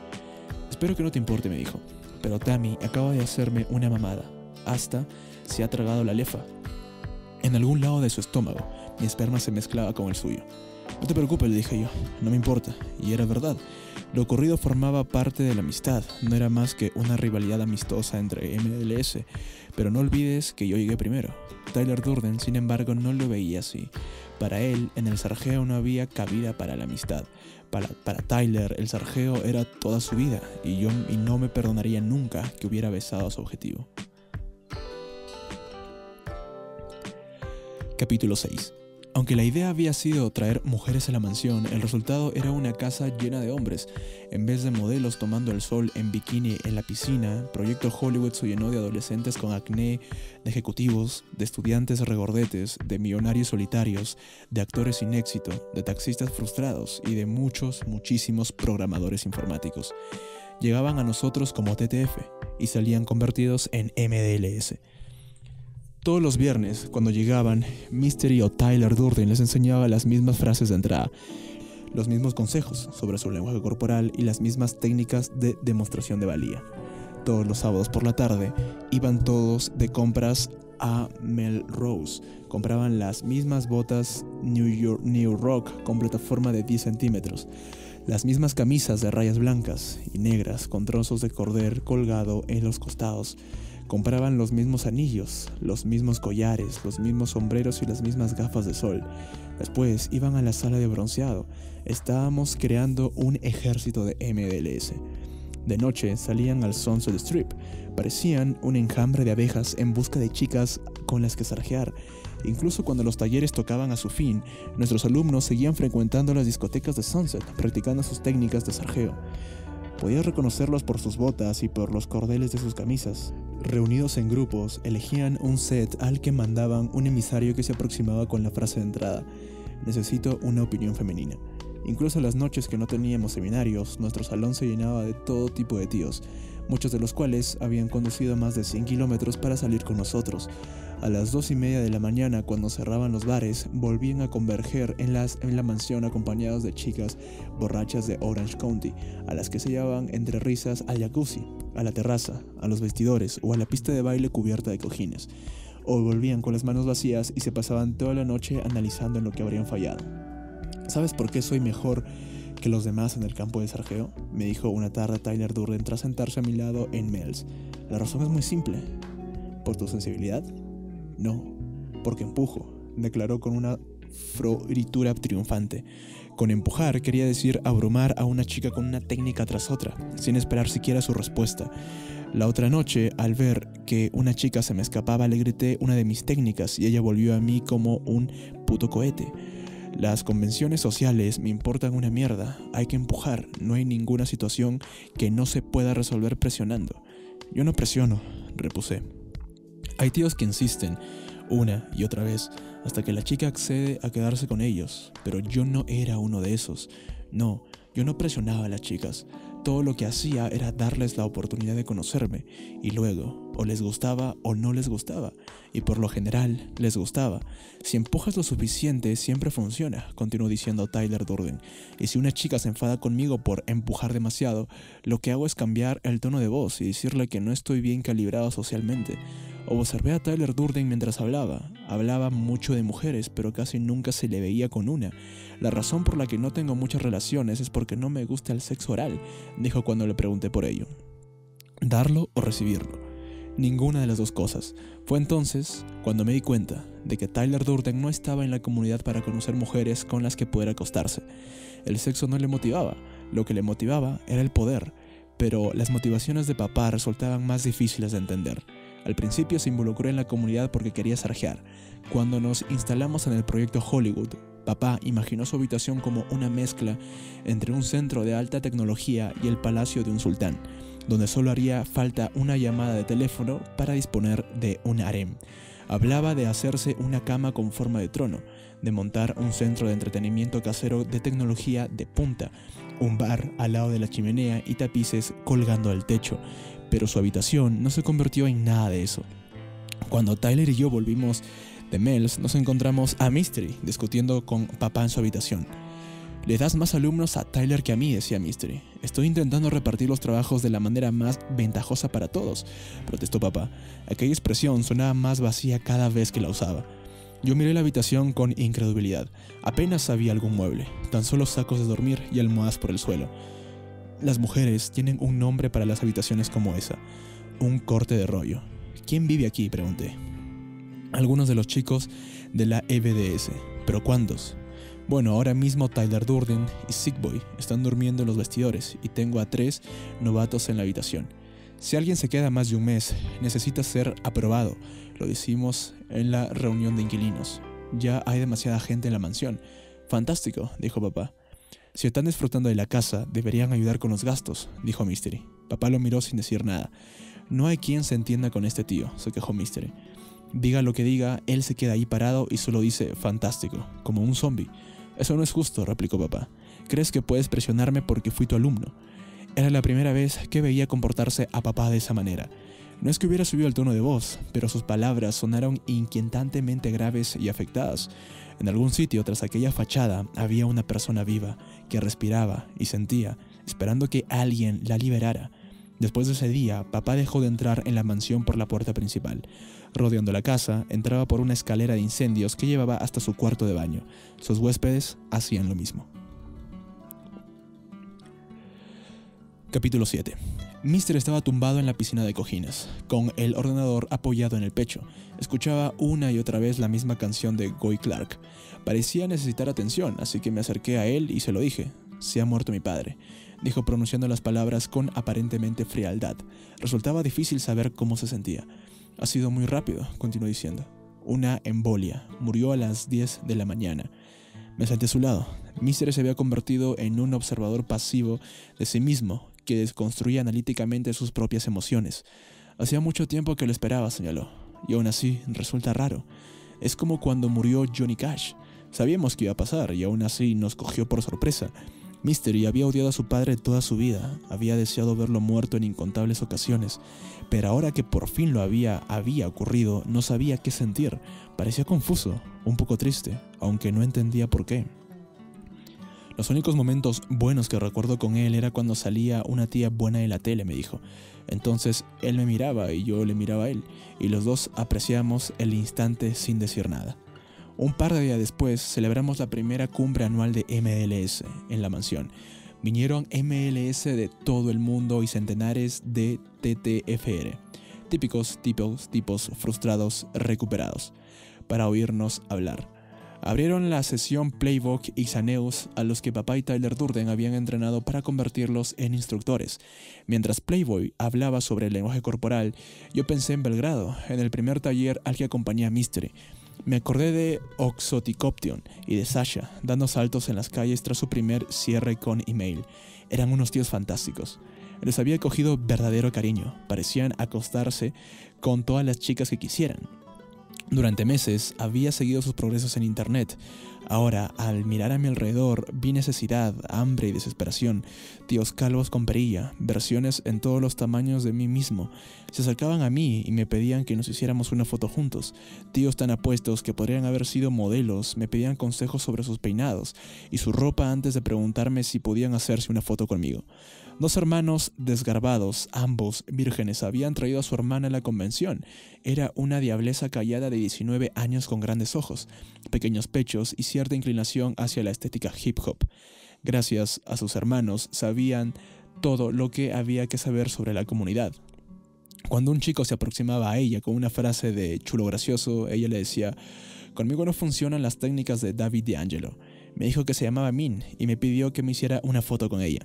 Espero que no te importe, me dijo, pero Tammy acaba de hacerme una mamada. Hasta se ha tragado la lefa. En algún lado de su estómago, mi esperma se mezclaba con el suyo. No te preocupes, le dije yo, no me importa. Y era verdad. Lo ocurrido formaba parte de la amistad, no era más que una rivalidad amistosa entre MLS, pero no olvides que yo llegué primero. Tyler Durden, sin embargo, no lo veía así. Para él, en el sarjeo no había cabida para la amistad. Para Tyler, el sarjeo era toda su vida, y no me perdonaría nunca que hubiera besado a su objetivo. Capítulo 6. Aunque la idea había sido traer mujeres a la mansión, el resultado era una casa llena de hombres. En vez de modelos tomando el sol en bikini en la piscina, Proyecto Hollywood se llenó de adolescentes con acné, de ejecutivos, de estudiantes regordetes, de millonarios solitarios, de actores sin éxito, de taxistas frustrados y de muchísimos programadores informáticos. Llegaban a nosotros como TTF y salían convertidos en MDLS. Todos los viernes, cuando llegaban, Mystery o Tyler Durden les enseñaba las mismas frases de entrada, los mismos consejos sobre su lenguaje corporal y las mismas técnicas de demostración de valía. Todos los sábados por la tarde, iban todos de compras a Melrose. Compraban las mismas botas New Rock con plataforma de 10 centímetros, las mismas camisas de rayas blancas y negras con trozos de cordel colgado en los costados. Compraban los mismos anillos, los mismos collares, los mismos sombreros y las mismas gafas de sol. Después iban a la sala de bronceado. Estábamos creando un ejército de MDLS. De noche salían al Sunset Strip. Parecían un enjambre de abejas en busca de chicas con las que sarjear. Incluso cuando los talleres tocaban a su fin, nuestros alumnos seguían frecuentando las discotecas de Sunset, practicando sus técnicas de sarjeo. Podías reconocerlos por sus botas y por los cordeles de sus camisas. Reunidos en grupos, elegían un set al que mandaban un emisario que se aproximaba con la frase de entrada: necesito una opinión femenina. Incluso las noches que no teníamos seminarios, nuestro salón se llenaba de todo tipo de tíos, muchos de los cuales habían conducido más de 100 kilómetros para salir con nosotros. A las 2:30 de la mañana, cuando cerraban los bares, volvían a converger en la mansión acompañados de chicas borrachas de Orange County, a las que se llevaban entre risas al jacuzzi, a la terraza, a los vestidores o a la pista de baile cubierta de cojines. O volvían con las manos vacías y se pasaban toda la noche analizando en lo que habrían fallado. ¿Sabes por qué soy mejor que los demás en el campo de sarjeo?, me dijo una tarde Tyler Durden tras sentarse a mi lado en Mel's. La razón es muy simple. ¿Por tu sensibilidad? No, porque empujo, declaró con una floritura triunfante. Con empujar quería decir abrumar a una chica con una técnica tras otra, sin esperar siquiera su respuesta. La otra noche, al ver que una chica se me escapaba, le grité una de mis técnicas y ella volvió a mí como un puto cohete. Las convenciones sociales me importan una mierda. Hay que empujar. No hay ninguna situación que no se pueda resolver presionando. Yo no presiono, repuse. Hay tíos que insisten una y otra vez hasta que la chica accede a quedarse con ellos, pero yo no era uno de esos. No, yo no presionaba a las chicas. Todo lo que hacía era darles la oportunidad de conocerme y luego o les gustaba o no les gustaba, y por lo general les gustaba. Si empujas lo suficiente siempre funciona, continuó diciendo Tyler Durden, y si una chica se enfada conmigo por empujar demasiado, lo que hago es cambiar el tono de voz y decirle que no estoy bien calibrado socialmente. Observé a Tyler Durden mientras hablaba. Hablaba mucho de mujeres, pero casi nunca se le veía con una. La razón por la que no tengo muchas relaciones es porque no me gusta el sexo oral, dijo cuando le pregunté por ello. ¿Darlo o recibirlo? Ninguna de las dos cosas. Fue entonces cuando me di cuenta de que Tyler Durden no estaba en la comunidad para conocer mujeres con las que pudiera acostarse. El sexo no le motivaba, lo que le motivaba era el poder, pero las motivaciones de papá resultaban más difíciles de entender. Al principio se involucró en la comunidad porque quería sarjear. Cuando nos instalamos en el proyecto Hollywood, papá imaginó su habitación como una mezcla entre un centro de alta tecnología y el palacio de un sultán, donde solo haría falta una llamada de teléfono para disponer de un harem. Hablaba de hacerse una cama con forma de trono, de montar un centro de entretenimiento casero de tecnología de punta, un bar al lado de la chimenea y tapices colgando del techo, pero su habitación no se convirtió en nada de eso. Cuando Tyler y yo volvimos de Mel's, nos encontramos a Mystery discutiendo con papá en su habitación. «Le das más alumnos a Tyler que a mí», decía Mystery. «Estoy intentando repartir los trabajos de la manera más ventajosa para todos», protestó papá. Aquella expresión sonaba más vacía cada vez que la usaba. Yo miré la habitación con incredulidad. Apenas había algún mueble, tan solo sacos de dormir y almohadas por el suelo. Las mujeres tienen un nombre para las habitaciones como esa: un corte de rollo. «¿Quién vive aquí?», pregunté. «Algunos de los chicos de la EBDS». «¿Pero cuántos?». «Bueno, ahora mismo Tyler Durden y Sickboy están durmiendo en los vestidores y tengo a 3 novatos en la habitación. Si alguien se queda más de un mes, necesita ser aprobado. Lo decimos en la reunión de inquilinos. Ya hay demasiada gente en la mansión». «Fantástico», dijo papá. «Si están disfrutando de la casa, deberían ayudar con los gastos», dijo Mystery. Papá lo miró sin decir nada. «No hay quien se entienda con este tío», se quejó Mystery. «Diga lo que diga, él se queda ahí parado y solo dice fantástico, como un zombie». «Eso no es justo», replicó papá. «¿Crees que puedes presionarme porque fui tu alumno?». Era la primera vez que veía comportarse a papá de esa manera. No es que hubiera subido el tono de voz, pero sus palabras sonaron inquietantemente graves y afectadas. En algún sitio tras aquella fachada había una persona viva, que respiraba y sentía, esperando que alguien la liberara. Después de ese día, papá dejó de entrar en la mansión por la puerta principal. Rodeando la casa, entraba por una escalera de incendios que llevaba hasta su cuarto de baño. Sus huéspedes hacían lo mismo. Capítulo 7. Mister estaba tumbado en la piscina de cojines, con el ordenador apoyado en el pecho. Escuchaba una y otra vez la misma canción de Guy Clark. Parecía necesitar atención, así que me acerqué a él y se lo dije. «Se ha muerto mi padre», dijo pronunciando las palabras con aparentemente frialdad. Resultaba difícil saber cómo se sentía. «Ha sido muy rápido», continuó diciendo. «Una embolia. Murió a las 10 de la mañana». Me senté a su lado. Mister se había convertido en un observador pasivo de sí mismo, que desconstruía analíticamente sus propias emociones. «Hacía mucho tiempo que lo esperaba», señaló. «Y aún así, resulta raro. Es como cuando murió Johnny Cash. Sabíamos que iba a pasar y aún así nos cogió por sorpresa. Mystery había odiado a su padre toda su vida, había deseado verlo muerto en incontables ocasiones, pero ahora que por fin lo había ocurrido, no sabía qué sentir. Parecía confuso, un poco triste, aunque no entendía por qué. Los únicos momentos buenos que recuerdo con él era cuando salía una tía buena de la tele», me dijo. Entonces él me miraba y yo le miraba a él, y los dos apreciamos el instante sin decir nada. Un par de días después celebramos la primera cumbre anual de MLS en la mansión. Vinieron MLS de todo el mundo y centenares de TTFR, típicos tipos frustrados recuperados, para oírnos hablar. Abrieron la sesión Playbook y Xaneus, a los que papá y Tyler Durden habían entrenado para convertirlos en instructores. Mientras Playboy hablaba sobre el lenguaje corporal, yo pensé en Belgrado, en el primer taller al que acompañé a Mystery. Me acordé de Oxoticoption y de Sasha, dando saltos en las calles tras su primer cierre con email. Eran unos tíos fantásticos. Les había cogido verdadero cariño, parecían acostarse con todas las chicas que quisieran. Durante meses había seguido sus progresos en internet. Ahora, al mirar a mi alrededor, vi necesidad, hambre y desesperación. Tíos calvos con perilla, versiones en todos los tamaños de mí mismo. Se acercaban a mí y me pedían que nos hiciéramos una foto juntos. Tíos tan apuestos que podrían haber sido modelos me pedían consejos sobre sus peinados y su ropa antes de preguntarme si podían hacerse una foto conmigo. 2 hermanos desgarbados, ambos vírgenes, habían traído a su hermana a la convención. Era una diableza callada de 19 años con grandes ojos, pequeños pechos y cierta inclinación hacia la estética hip hop. Gracias a sus hermanos, sabían todo lo que había que saber sobre la comunidad. Cuando un chico se aproximaba a ella con una frase de chulo gracioso, ella le decía: «Conmigo no funcionan las técnicas de David D'Angelo». Me dijo que se llamaba Min y me pidió que me hiciera una foto con ella.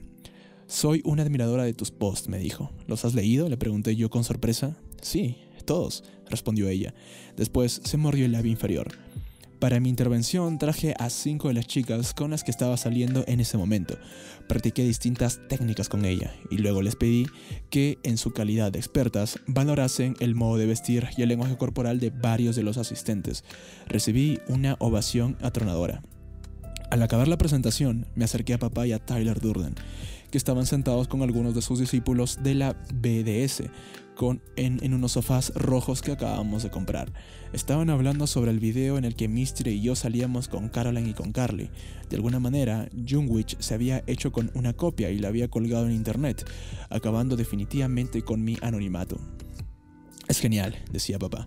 «Soy una admiradora de tus posts», me dijo. «¿Los has leído?», le pregunté yo con sorpresa. «Sí, todos», respondió ella. Después se mordió el labio inferior. Para mi intervención traje a 5 de las chicas con las que estaba saliendo en ese momento. Practiqué distintas técnicas con ella y luego les pedí que, en su calidad de expertas, valorasen el modo de vestir y el lenguaje corporal de varios de los asistentes. Recibí una ovación atronadora. Al acabar la presentación, me acerqué a papá y a Tyler Durden, que estaban sentados con algunos de sus discípulos de la BDS, en unos sofás rojos que acabamos de comprar. Estaban hablando sobre el video en el que Mystery y yo salíamos con Caroline y con Carly. De alguna manera, Jungwich se había hecho con una copia y la había colgado en internet, acabando definitivamente con mi anonimato. «Es genial», decía papá.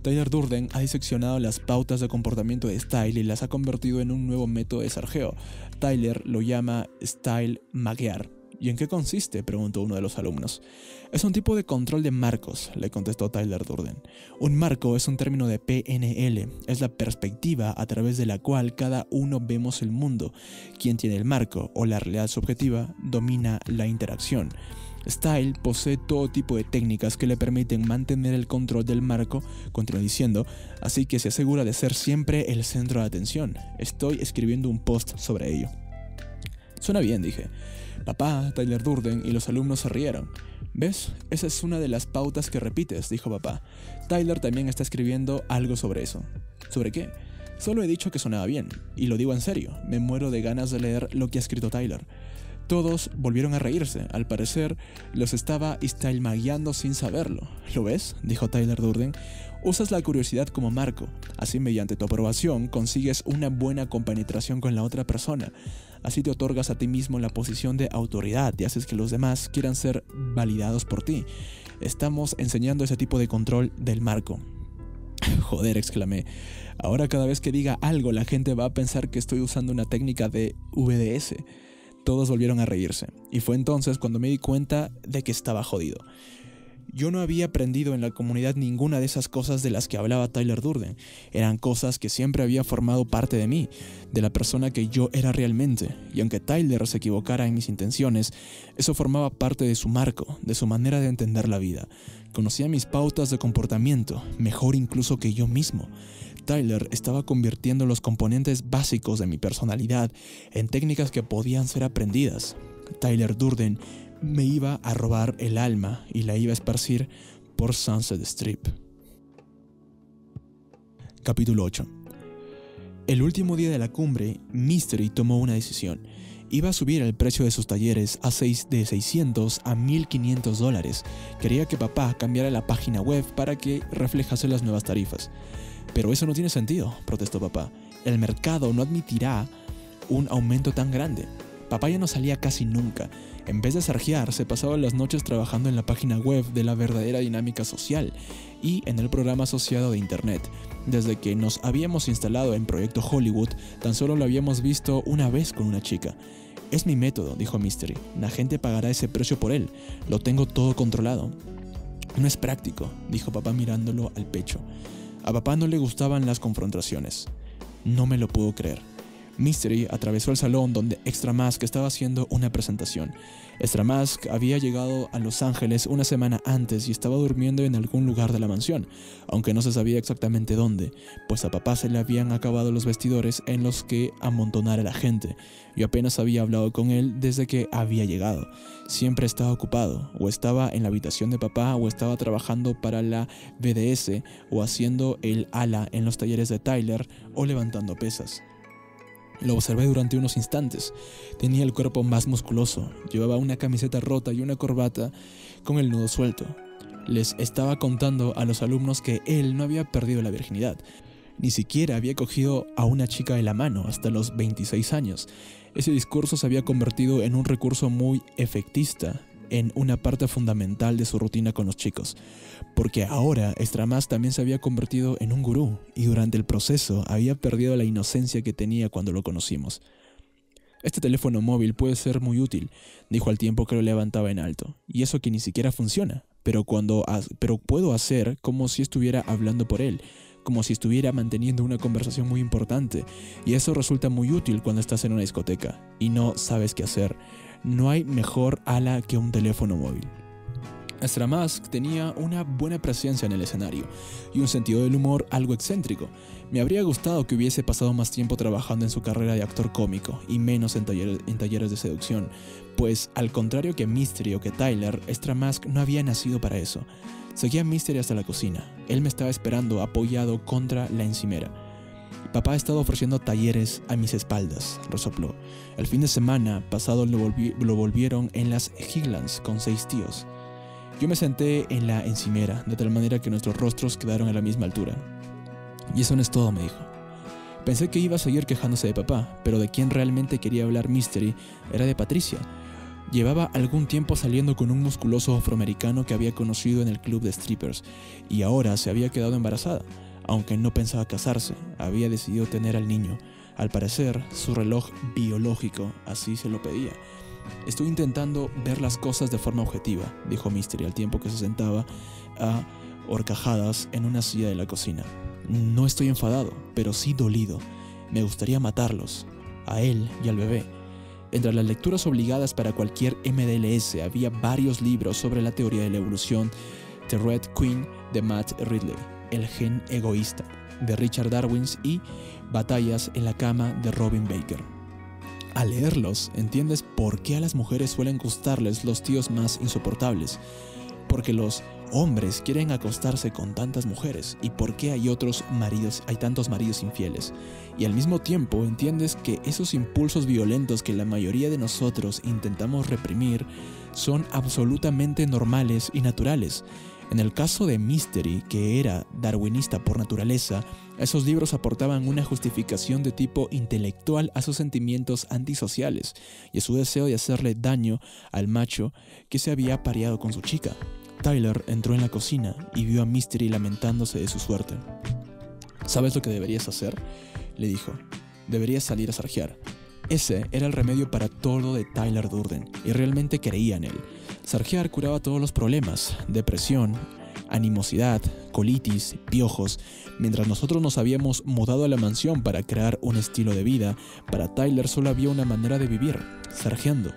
Tyler Durden ha diseccionado las pautas de comportamiento de Style y las ha convertido en un nuevo método de sargeo. Tyler lo llama Style Maguear. «¿Y en qué consiste?», preguntó uno de los alumnos. «Es un tipo de control de marcos», le contestó Tyler Durden. Un marco es un término de PNL, es la perspectiva a través de la cual cada uno vemos el mundo. Quien tiene el marco o la realidad subjetiva domina la interacción. Style posee todo tipo de técnicas que le permiten mantener el control del marco, continuó diciendo, así que se asegura de ser siempre el centro de atención. Estoy escribiendo un post sobre ello. «Suena bien», dije. Papá, Tyler Durden y los alumnos se rieron. «¿Ves? Esa es una de las pautas que repites», dijo papá. «Tyler también está escribiendo algo sobre eso». «¿Sobre qué?». «Solo he dicho que sonaba bien, y lo digo en serio. Me muero de ganas de leer lo que ha escrito Tyler». Todos volvieron a reírse. Al parecer, los estaba stylemagueando sin saberlo. «¿Lo ves?», dijo Tyler Durden. «Usas la curiosidad como marco. Así, mediante tu aprobación, consigues una buena compenetración con la otra persona. Así te otorgas a ti mismo la posición de autoridad y haces que los demás quieran ser validados por ti. Estamos enseñando ese tipo de control del marco». «Joder», exclamé. «Ahora cada vez que diga algo, la gente va a pensar que estoy usando una técnica de VDS». Todos volvieron a reírse, y fue entonces cuando me di cuenta de que estaba jodido. Yo no había aprendido en la comunidad ninguna de esas cosas de las que hablaba Tyler Durden. Eran cosas que siempre había formado parte de mí, de la persona que yo era realmente, y aunque Tyler se equivocara en mis intenciones, eso formaba parte de su marco, de su manera de entender la vida. Conocía mis pautas de comportamiento, mejor incluso que yo mismo. Tyler estaba convirtiendo los componentes básicos de mi personalidad en técnicas que podían ser aprendidas. Tyler Durden me iba a robar el alma y la iba a esparcir por Sunset Strip. Capítulo 8. El último día de la cumbre, Mystery tomó una decisión. Iba a subir el precio de sus talleres de $600 a $1,500. Quería que papá cambiara la página web para que reflejase las nuevas tarifas. «Pero eso no tiene sentido», protestó papá. «El mercado no admitirá un aumento tan grande». Papá ya no salía casi nunca. En vez de sarjear, se pasaba las noches trabajando en la página web de la verdadera dinámica social y en el programa asociado de internet. Desde que nos habíamos instalado en Proyecto Hollywood, tan solo lo habíamos visto una vez con una chica. «Es mi método», dijo Mystery. «La gente pagará ese precio por él. Lo tengo todo controlado». «No es práctico», dijo papá mirándolo al pecho. A papá no le gustaban las confrontaciones. No me lo pudo creer. Mystery atravesó el salón donde Extra Mask estaba haciendo una presentación. Extra Mask había llegado a Los Ángeles una semana antes y estaba durmiendo en algún lugar de la mansión, aunque no se sabía exactamente dónde, pues a papá se le habían acabado los vestidores en los que amontonar a la gente. Yo apenas había hablado con él desde que había llegado. Siempre estaba ocupado, o estaba en la habitación de papá, o estaba trabajando para la BDS, o haciendo el ala en los talleres de Tyler, o levantando pesas. Lo observé durante unos instantes. Tenía el cuerpo más musculoso, llevaba una camiseta rota y una corbata con el nudo suelto. Les estaba contando a los alumnos que él no había perdido la virginidad. Ni siquiera había cogido a una chica de la mano hasta los 26 años. Ese discurso se había convertido en un recurso muy efectista, en una parte fundamental de su rutina con los chicos, porque ahora Extra Mask también se había convertido en un gurú y durante el proceso había perdido la inocencia que tenía cuando lo conocimos. Este teléfono móvil puede ser muy útil, dijo al tiempo que lo levantaba en alto, y eso que ni siquiera funciona, pero puedo hacer como si estuviera hablando por él, como si estuviera manteniendo una conversación muy importante, y eso resulta muy útil cuando estás en una discoteca y no sabes qué hacer. No hay mejor ala que un teléfono móvil. Extra Mask tenía una buena presencia en el escenario y un sentido del humor algo excéntrico. Me habría gustado que hubiese pasado más tiempo trabajando en su carrera de actor cómico y menos en talleres de seducción, pues al contrario que Mystery o que Tyler, Extra Mask no había nacido para eso. Seguía a Mystery hasta la cocina. Él me estaba esperando apoyado contra la encimera. Papá ha estado ofreciendo talleres a mis espaldas, resopló. El fin de semana pasado lo volvieron en las Highlands con 6 tíos. Yo me senté en la encimera, de tal manera que nuestros rostros quedaron a la misma altura. Y eso no es todo, me dijo. Pensé que iba a seguir quejándose de papá, pero de quien realmente quería hablar Mystery era de Patricia. Llevaba algún tiempo saliendo con un musculoso afroamericano que había conocido en el club de strippers, y ahora se había quedado embarazada. Aunque no pensaba casarse, había decidido tener al niño. Al parecer, su reloj biológico así se lo pedía. Estoy intentando ver las cosas de forma objetiva, dijo Mystery al tiempo que se sentaba a horcajadas en una silla de la cocina. No estoy enfadado, pero sí dolido. Me gustaría matarlos, a él y al bebé. Entre las lecturas obligadas para cualquier MDLS había varios libros sobre la teoría de la evolución, The Red Queen de Matt Ridley, El gen egoísta de Richard Darwin y Batallas en la cama de Robin Baker. Al leerlos, entiendes por qué a las mujeres suelen gustarles los tíos más insoportables, porque los hombres quieren acostarse con tantas mujeres y por qué hay tantos maridos infieles. Y al mismo tiempo entiendes que esos impulsos violentos que la mayoría de nosotros intentamos reprimir son absolutamente normales y naturales. En el caso de Mystery, que era darwinista por naturaleza, esos libros aportaban una justificación de tipo intelectual a sus sentimientos antisociales y a su deseo de hacerle daño al macho que se había pareado con su chica. Tyler entró en la cocina y vio a Mystery lamentándose de su suerte. ¿Sabes lo que deberías hacer?, le dijo. Deberías salir a sarjear. Ese era el remedio para todo de Tyler Durden, y realmente creía en él. Sarjear curaba todos los problemas: depresión, animosidad, colitis, piojos. Mientras nosotros nos habíamos mudado a la mansión para crear un estilo de vida, para Tyler solo había una manera de vivir: sarjeando.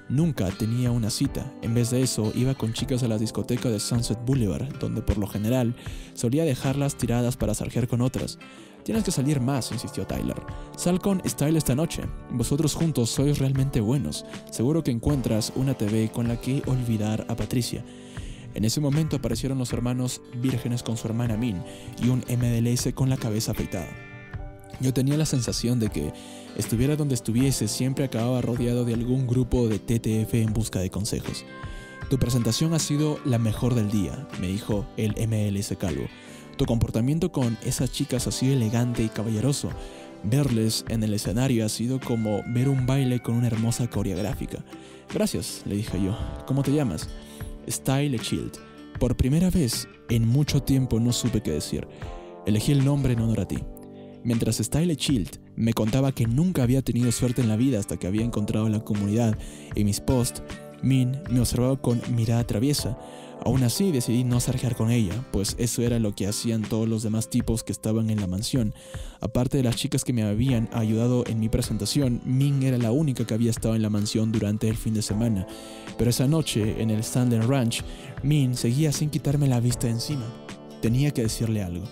Nunca tenía una cita. En vez de eso, iba con chicas a la discoteca de Sunset Boulevard, donde por lo general solía dejarlas tiradas para sarjear con otras. Tienes que salir más, insistió Tyler. Sal con Style esta noche. Vosotros juntos sois realmente buenos. Seguro que encuentras una TV con la que olvidar a Patricia. En ese momento aparecieron los hermanos vírgenes con su hermana Min y un MDLS con la cabeza afeitada. Yo tenía la sensación de que, estuviera donde estuviese, siempre acababa rodeado de algún grupo de TTF en busca de consejos. Tu presentación ha sido la mejor del día, me dijo el MLS calvo. Tu comportamiento con esas chicas ha sido elegante y caballeroso. Verles en el escenario ha sido como ver un baile con una hermosa coreográfica. Gracias, le dije yo. ¿Cómo te llamas? Style Child. Por primera vez en mucho tiempo no supe qué decir. Elegí el nombre en honor a ti. Mientras Style Child me contaba que nunca había tenido suerte en la vida hasta que había encontrado la comunidad y mis posts, Min me observaba con mirada traviesa. Aún así decidí no sarjear con ella, pues eso era lo que hacían todos los demás tipos que estaban en la mansión. Aparte de las chicas que me habían ayudado en mi presentación, Min era la única que había estado en la mansión durante el fin de semana. Pero esa noche, en el Stanley Ranch, Min seguía sin quitarme la vista de encima. Tenía que decirle algo.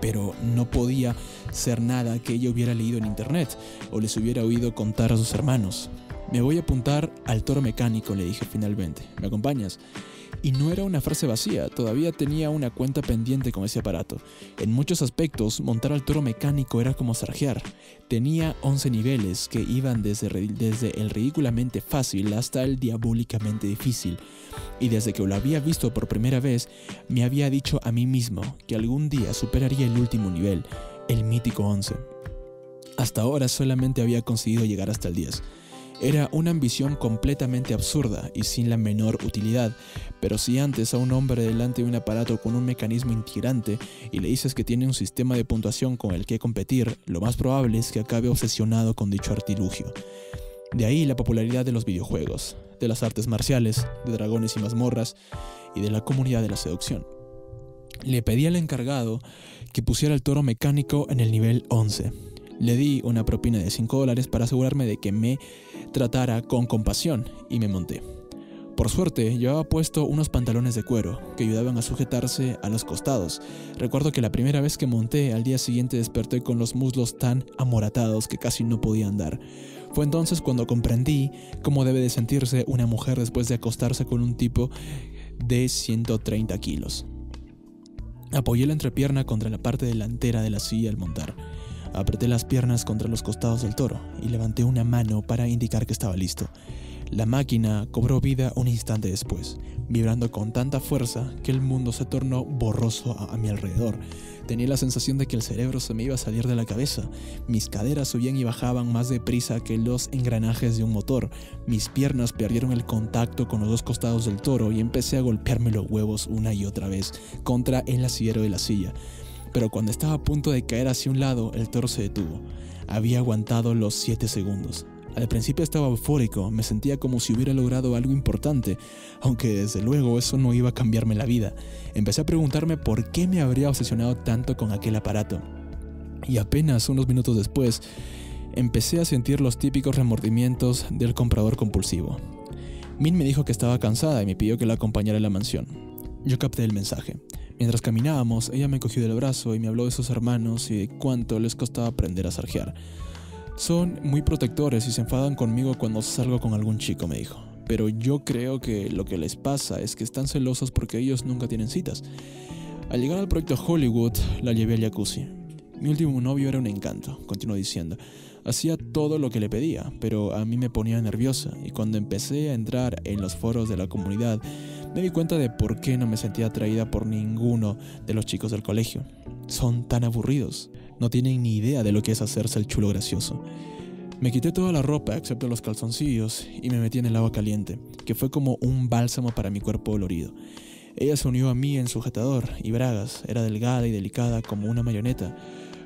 Pero no podía ser nada que ella hubiera leído en internet o les hubiera oído contar a sus hermanos. Me voy a apuntar al toro mecánico, le dije finalmente. ¿Me acompañas? Y no era una frase vacía, todavía tenía una cuenta pendiente con ese aparato. En muchos aspectos, montar al toro mecánico era como sarjear. Tenía 11 niveles que iban desde el ridículamente fácil hasta el diabólicamente difícil. Y desde que lo había visto por primera vez, me había dicho a mí mismo que algún día superaría el último nivel, el mítico 11. Hasta ahora solamente había conseguido llegar hasta el 10. Era una ambición completamente absurda y sin la menor utilidad, pero si antes a un hombre delante de un aparato con un mecanismo integrante y le dices que tiene un sistema de puntuación con el que competir, lo más probable es que acabe obsesionado con dicho artilugio. De ahí la popularidad de los videojuegos, de las artes marciales, de dragones y mazmorras y de la comunidad de la seducción. Le pedí al encargado que pusiera el toro mecánico en el nivel 11. Le di una propina de $5 para asegurarme de que me tratara con compasión y me monté. Por suerte, llevaba puesto unos pantalones de cuero que ayudaban a sujetarse a los costados. Recuerdo que la primera vez que monté, al día siguiente desperté con los muslos tan amoratados que casi no podía andar. Fue entonces cuando comprendí cómo debe de sentirse una mujer después de acostarse con un tipo de 130 kilos. Apoyé la entrepierna contra la parte delantera de la silla al montar. Apreté las piernas contra los costados del toro y levanté una mano para indicar que estaba listo. La máquina cobró vida un instante después, vibrando con tanta fuerza que el mundo se tornó borroso a mi alrededor. Tenía la sensación de que el cerebro se me iba a salir de la cabeza. Mis caderas subían y bajaban más deprisa que los engranajes de un motor. Mis piernas perdieron el contacto con los dos costados del toro y empecé a golpearme los huevos una y otra vez contra el asidero de la silla. Pero cuando estaba a punto de caer hacia un lado, el toro se detuvo. Había aguantado los 7 segundos. Al principio estaba eufórico, me sentía como si hubiera logrado algo importante, aunque desde luego eso no iba a cambiarme la vida. Empecé a preguntarme por qué me habría obsesionado tanto con aquel aparato. Y apenas unos minutos después, empecé a sentir los típicos remordimientos del comprador compulsivo. Min me dijo que estaba cansada y me pidió que la acompañara a la mansión. Yo capté el mensaje. Mientras caminábamos, ella me cogió del brazo y me habló de sus hermanos y de cuánto les costaba aprender a sarjear. Son muy protectores y se enfadan conmigo cuando salgo con algún chico, me dijo. Pero yo creo que lo que les pasa es que están celosos porque ellos nunca tienen citas. Al llegar al proyecto Hollywood, la llevé al jacuzzi. Mi último novio era un encanto, continuó diciendo. Hacía todo lo que le pedía, pero a mí me ponía nerviosa y cuando empecé a entrar en los foros de la comunidad, me di cuenta de por qué no me sentía atraída por ninguno de los chicos del colegio. Son tan aburridos, no tienen ni idea de lo que es hacerse el chulo gracioso. Me quité toda la ropa excepto los calzoncillos y me metí en el agua caliente, que fue como un bálsamo para mi cuerpo dolorido. Ella se unió a mí en sujetador y bragas, era delgada y delicada como una marioneta.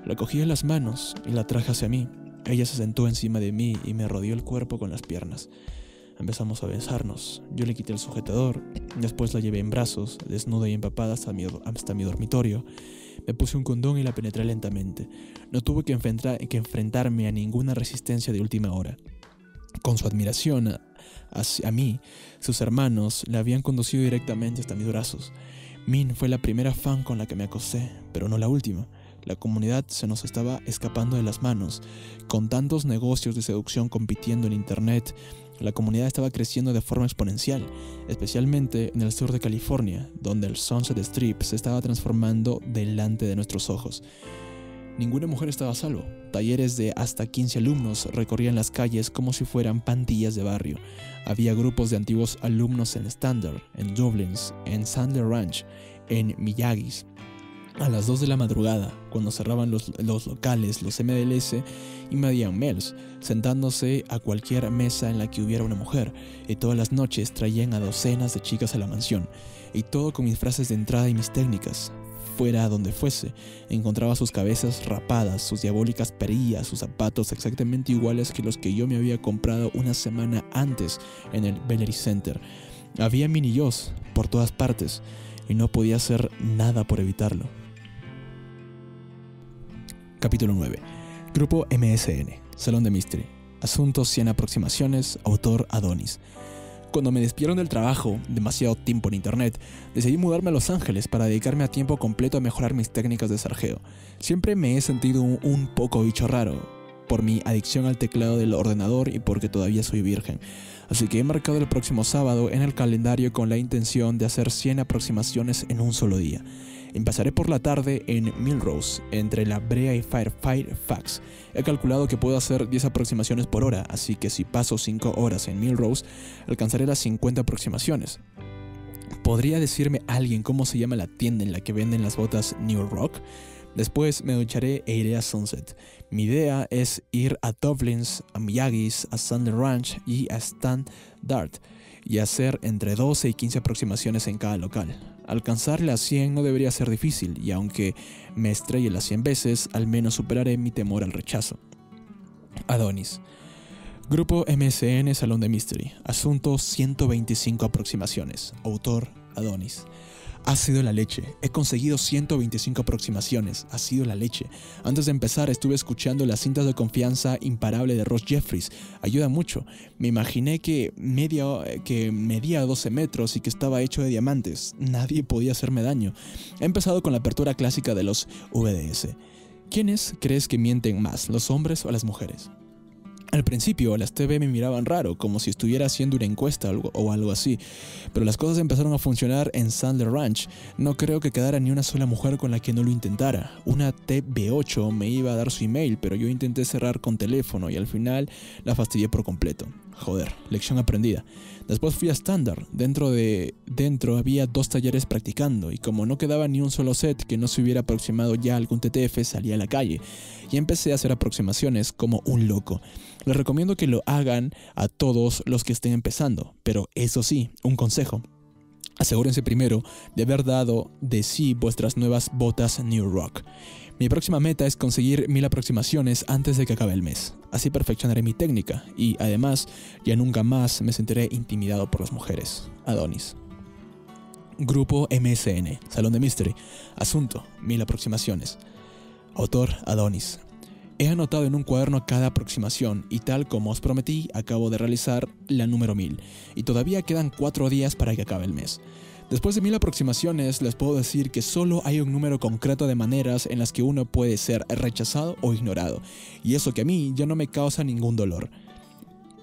La cogí en las manos y la traje hacia mí. Ella se sentó encima de mí y me rodeó el cuerpo con las piernas. Empezamos a besarnos. Yo le quité el sujetador, después la llevé en brazos, desnuda y empapada hasta mi dormitorio. Me puse un condón y la penetré lentamente. No tuve que enfrentarme a ninguna resistencia de última hora. Con su admiración hacia mí, sus hermanos la habían conducido directamente hasta mis brazos. Min fue la primera fan con la que me acosté, pero no la última. La comunidad se nos estaba escapando de las manos. Con tantos negocios de seducción compitiendo en internet, la comunidad estaba creciendo de forma exponencial, especialmente en el sur de California, donde el Sunset Strip se estaba transformando delante de nuestros ojos. Ninguna mujer estaba a salvo. Talleres de hasta 15 alumnos recorrían las calles como si fueran pandillas de barrio. Había grupos de antiguos alumnos en Standard, en Dublins, en Sandler Ranch, en Miyagi's. A las 2 de la madrugada, cuando cerraban los locales, los MLS invadían Mel's, sentándose a cualquier mesa en la que hubiera una mujer, y todas las noches traían a docenas de chicas a la mansión, y todo con mis frases de entrada y mis técnicas. Fuera a donde fuese, encontraba sus cabezas rapadas, sus diabólicas perillas, sus zapatos exactamente iguales que los que yo me había comprado una semana antes en el Bellery Center. Había mini-yos por todas partes y no podía hacer nada por evitarlo. Capítulo 9. Grupo MSN, Salón de Mystery. Asunto 100 aproximaciones, autor Adonis. Cuando me despidieron del trabajo, demasiado tiempo en internet, decidí mudarme a Los Ángeles para dedicarme a tiempo completo a mejorar mis técnicas de sargeo. Siempre me he sentido un poco bicho raro, por mi adicción al teclado del ordenador y porque todavía soy virgen. Así que he marcado el próximo sábado en el calendario con la intención de hacer 100 aproximaciones en un solo día. Empezaré por la tarde en Millrose, entre La Brea y Fairfax. He calculado que puedo hacer 10 aproximaciones por hora, así que si paso 5 horas en Millrose, alcanzaré las 50 aproximaciones. ¿Podría decirme alguien cómo se llama la tienda en la que venden las botas New Rock? Después me ducharé e iré a Sunset. Mi idea es ir a Dublin's, a Miyagi's, a Sunday Ranch y a Standard y hacer entre 12 y 15 aproximaciones en cada local. Alcanzar las 100 no debería ser difícil y aunque me estrelle las 100 veces, al menos superaré mi temor al rechazo. Adonis. Grupo MSN Salón de Mystery. Asunto 125 aproximaciones. Autor Adonis. Ha sido la leche. He conseguido 125 aproximaciones. Ha sido la leche. Antes de empezar estuve escuchando las cintas de confianza imparable de Ross Jeffries. Ayuda mucho. Me imaginé que medía 12 metros y que estaba hecho de diamantes. Nadie podía hacerme daño. He empezado con la apertura clásica de los VDS. ¿Quiénes crees que mienten más, los hombres o las mujeres? Al principio las TV me miraban raro, como si estuviera haciendo una encuesta o algo así, pero las cosas empezaron a funcionar en Sandler Ranch. No creo que quedara ni una sola mujer con la que no lo intentara. Una TV8 me iba a dar su email, pero yo intenté cerrar con teléfono y al final la fastidié por completo. Joder, lección aprendida. Después fui a Standard. Dentro había 2 talleres practicando y como no quedaba ni un solo set que no se hubiera aproximado ya a algún TTF, salí a la calle y empecé a hacer aproximaciones como un loco. Les recomiendo que lo hagan a todos los que estén empezando, pero eso sí, un consejo. Asegúrense primero de haber dado de sí vuestras nuevas botas New Rock. Mi próxima meta es conseguir 1000 aproximaciones antes de que acabe el mes. Así perfeccionaré mi técnica y, además, ya nunca más me sentiré intimidado por las mujeres. Adonis. Grupo MSN, Salón de Mystery. Asunto, 1000 aproximaciones. Autor, Adonis. He anotado en un cuaderno cada aproximación y tal como os prometí, acabo de realizar la número 1000 y todavía quedan 4 días para que acabe el mes. Después de 1000 aproximaciones les puedo decir que solo hay un número concreto de maneras en las que uno puede ser rechazado o ignorado, y eso que a mí ya no me causa ningún dolor.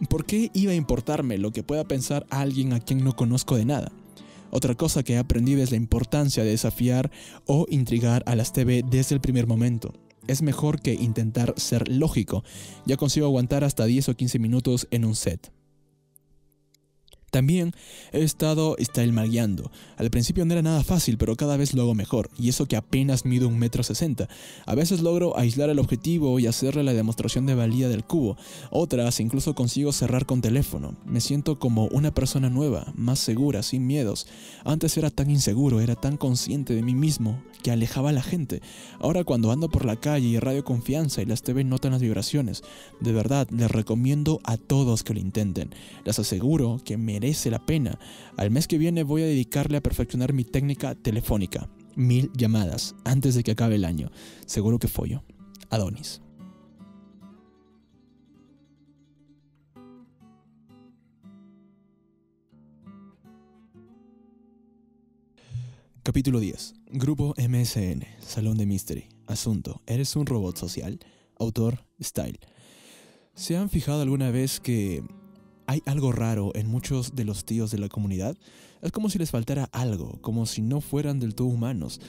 ¿Por qué iba a importarme lo que pueda pensar alguien a quien no conozco de nada? Otra cosa que he aprendido es la importancia de desafiar o intrigar a las TV desde el primer momento. Es mejor que intentar ser lógico. Ya consigo aguantar hasta 10 o 15 minutos en un set. También he estado style-magueando. Al principio no era nada fácil, pero cada vez lo hago mejor, y eso que apenas mido 1,60 m. A veces logro aislar el objetivo y hacerle la demostración de valía del cubo. Otras incluso consigo cerrar con teléfono. Me siento como una persona nueva, más segura, sin miedos. Antes era tan inseguro, era tan consciente de mí mismo, que alejaba a la gente. Ahora cuando ando por la calle y radio confianza y las TV notan las vibraciones. De verdad, les recomiendo a todos que lo intenten. Les aseguro que merece la pena. Al mes que viene voy a dedicarle a perfeccionar mi técnica telefónica. 1000 llamadas antes de que acabe el año. Seguro que follo. Adonis. Capítulo 10. Grupo MSN, Salón de Mystery. Asunto, ¿eres un robot social? Autor, Style. ¿Se han fijado alguna vez que hay algo raro en muchos de los tíos de la comunidad? Es como si les faltara algo, como si no fueran del todo humanos.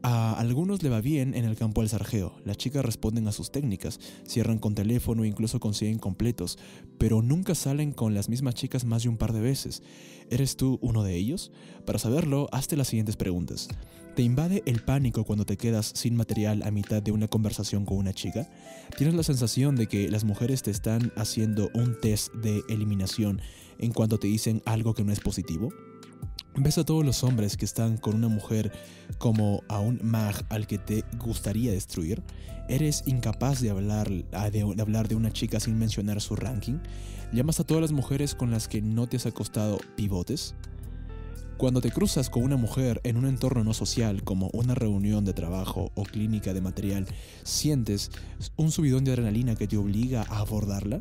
A algunos le va bien en el campo del sargeo. Las chicas responden a sus técnicas, cierran con teléfono e incluso consiguen completos, pero nunca salen con las mismas chicas más de un par de veces. ¿Eres tú uno de ellos? Para saberlo, hazte las siguientes preguntas. ¿Te invade el pánico cuando te quedas sin material a mitad de una conversación con una chica? ¿Tienes la sensación de que las mujeres te están haciendo un test de eliminación en cuanto te dicen algo que no es positivo? Ves a todos los hombres que están con una mujer como a un mag al que te gustaría destruir. Eres incapaz de hablar de una chica sin mencionar su ranking. Llamas a todas las mujeres con las que no te has acostado pivotes. Cuando te cruzas con una mujer en un entorno no social como una reunión de trabajo o clínica de material, ¿sientes un subidón de adrenalina que te obliga a abordarla?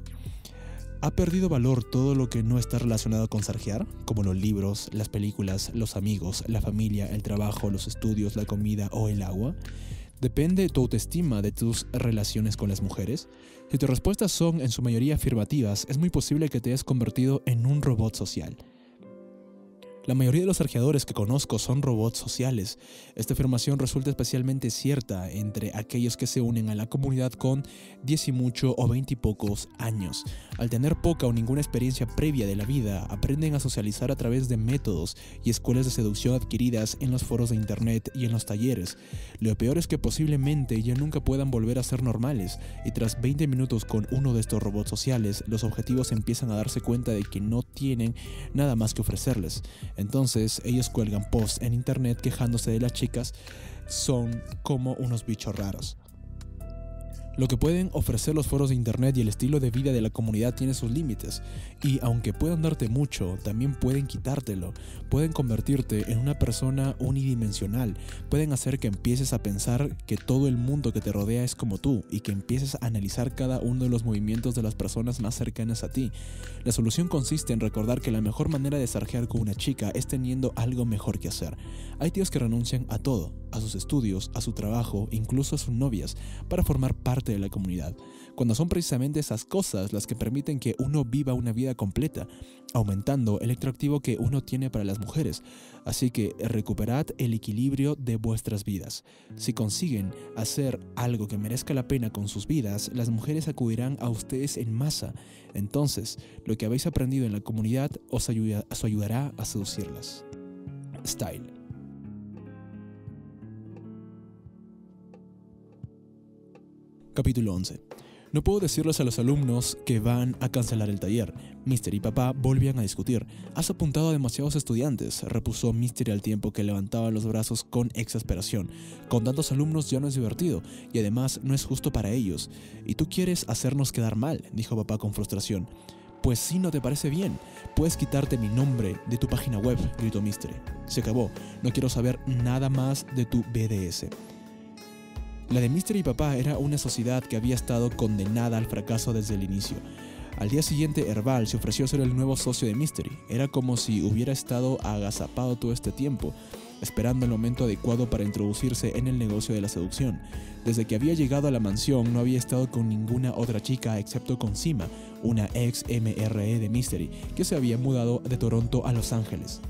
¿Ha perdido valor todo lo que no está relacionado con sarjear? Como los libros, las películas, los amigos, la familia, el trabajo, los estudios, la comida o el agua. ¿Depende tu autoestima de tus relaciones con las mujeres? Si tus respuestas son en su mayoría afirmativas, es muy posible que te hayas convertido en un robot social. La mayoría de los sarjeadores que conozco son robots sociales. Esta afirmación resulta especialmente cierta entre aquellos que se unen a la comunidad con 10 y mucho o 20 y pocos años. Al tener poca o ninguna experiencia previa de la vida, aprenden a socializar a través de métodos y escuelas de seducción adquiridas en los foros de internet y en los talleres. Lo peor es que posiblemente ya nunca puedan volver a ser normales, y tras 20 minutos con uno de estos robots sociales, los objetivos empiezan a darse cuenta de que no tienen nada más que ofrecerles. Entonces ellos cuelgan posts en internet quejándose de las chicas, son como unos bichos raros. Lo que pueden ofrecer los foros de internet y el estilo de vida de la comunidad tiene sus límites, y aunque puedan darte mucho, también pueden quitártelo. Pueden convertirte en una persona unidimensional, pueden hacer que empieces a pensar que todo el mundo que te rodea es como tú, y que empieces a analizar cada uno de los movimientos de las personas más cercanas a ti. La solución consiste en recordar que la mejor manera de sarjear con una chica es teniendo algo mejor que hacer. Hay tíos que renuncian a todo, a sus estudios, a su trabajo, incluso a sus novias, para formar parte de la comunidad, cuando son precisamente esas cosas las que permiten que uno viva una vida completa, aumentando el atractivo que uno tiene para las mujeres. Así que recuperad el equilibrio de vuestras vidas. Si consiguen hacer algo que merezca la pena con sus vidas, las mujeres acudirán a ustedes en masa. Entonces, lo que habéis aprendido en la comunidad os ayudará a seducirlas. Style. Capítulo 11. No puedo decirles a los alumnos que van a cancelar el taller. Mr. y papá volvían a discutir. Has apuntado a demasiados estudiantes, repuso Mr. al tiempo que levantaba los brazos con exasperación. Con tantos alumnos ya no es divertido, y además no es justo para ellos. Y tú quieres hacernos quedar mal, dijo papá con frustración. Pues si no te parece bien, puedes quitarte mi nombre de tu página web, gritó Mr. Se acabó, no quiero saber nada más de tu BDS. La de Mr. y papá era una sociedad que había estado condenada al fracaso desde el inicio. Al día siguiente, Herbal se ofreció a ser el nuevo socio de Mr. Era como si hubiera estado agazapado todo este tiempo, esperando el momento adecuado para introducirse en el negocio de la seducción. Desde que había llegado a la mansión, no había estado con ninguna otra chica excepto con Sima, una ex MRE de Mr. que se había mudado de Toronto a Los Ángeles.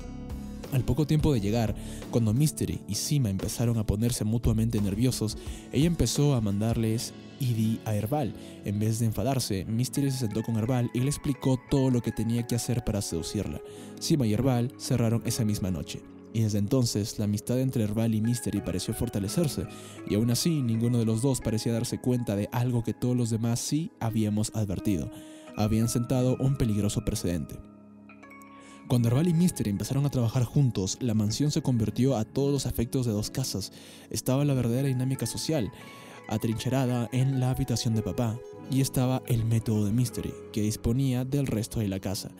Al poco tiempo de llegar, cuando Mr. y Sima empezaron a ponerse mutuamente nerviosos, ella empezó a mandarles ID a Herbal. En vez de enfadarse, Mr. se sentó con Herbal y le explicó todo lo que tenía que hacer para seducirla. Sima y Herbal cerraron esa misma noche. Y desde entonces, la amistad entre Herbal y Mr. pareció fortalecerse, y aún así, ninguno de los dos parecía darse cuenta de algo que todos los demás sí habíamos advertido. Habían sentado un peligroso precedente. Cuando Herbal y Mr. empezaron a trabajar juntos, la mansión se convirtió a todos los efectos de dos casas. Estaba la verdadera dinámica social, atrincherada en la habitación de papá, y estaba el método de Mr., que disponía del resto de la casa.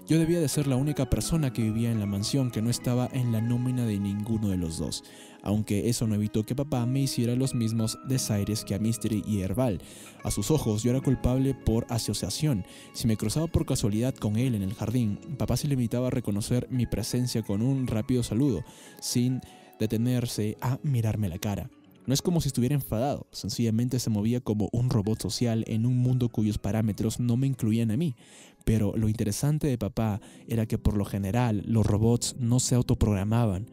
Yo debía de ser la única persona que vivía en la mansión que no estaba en la nómina de ninguno de los dos, aunque eso no evitó que papá me hiciera los mismos desaires que a Mr. y Herbal. A sus ojos yo era culpable por asociación. Si me cruzaba por casualidad con él en el jardín, papá se limitaba a reconocer mi presencia con un rápido saludo, sin detenerse a mirarme la cara. No es como si estuviera enfadado, sencillamente se movía como un robot social en un mundo cuyos parámetros no me incluían a mí. Pero lo interesante de papá era que por lo general los robots no se autoprogramaban.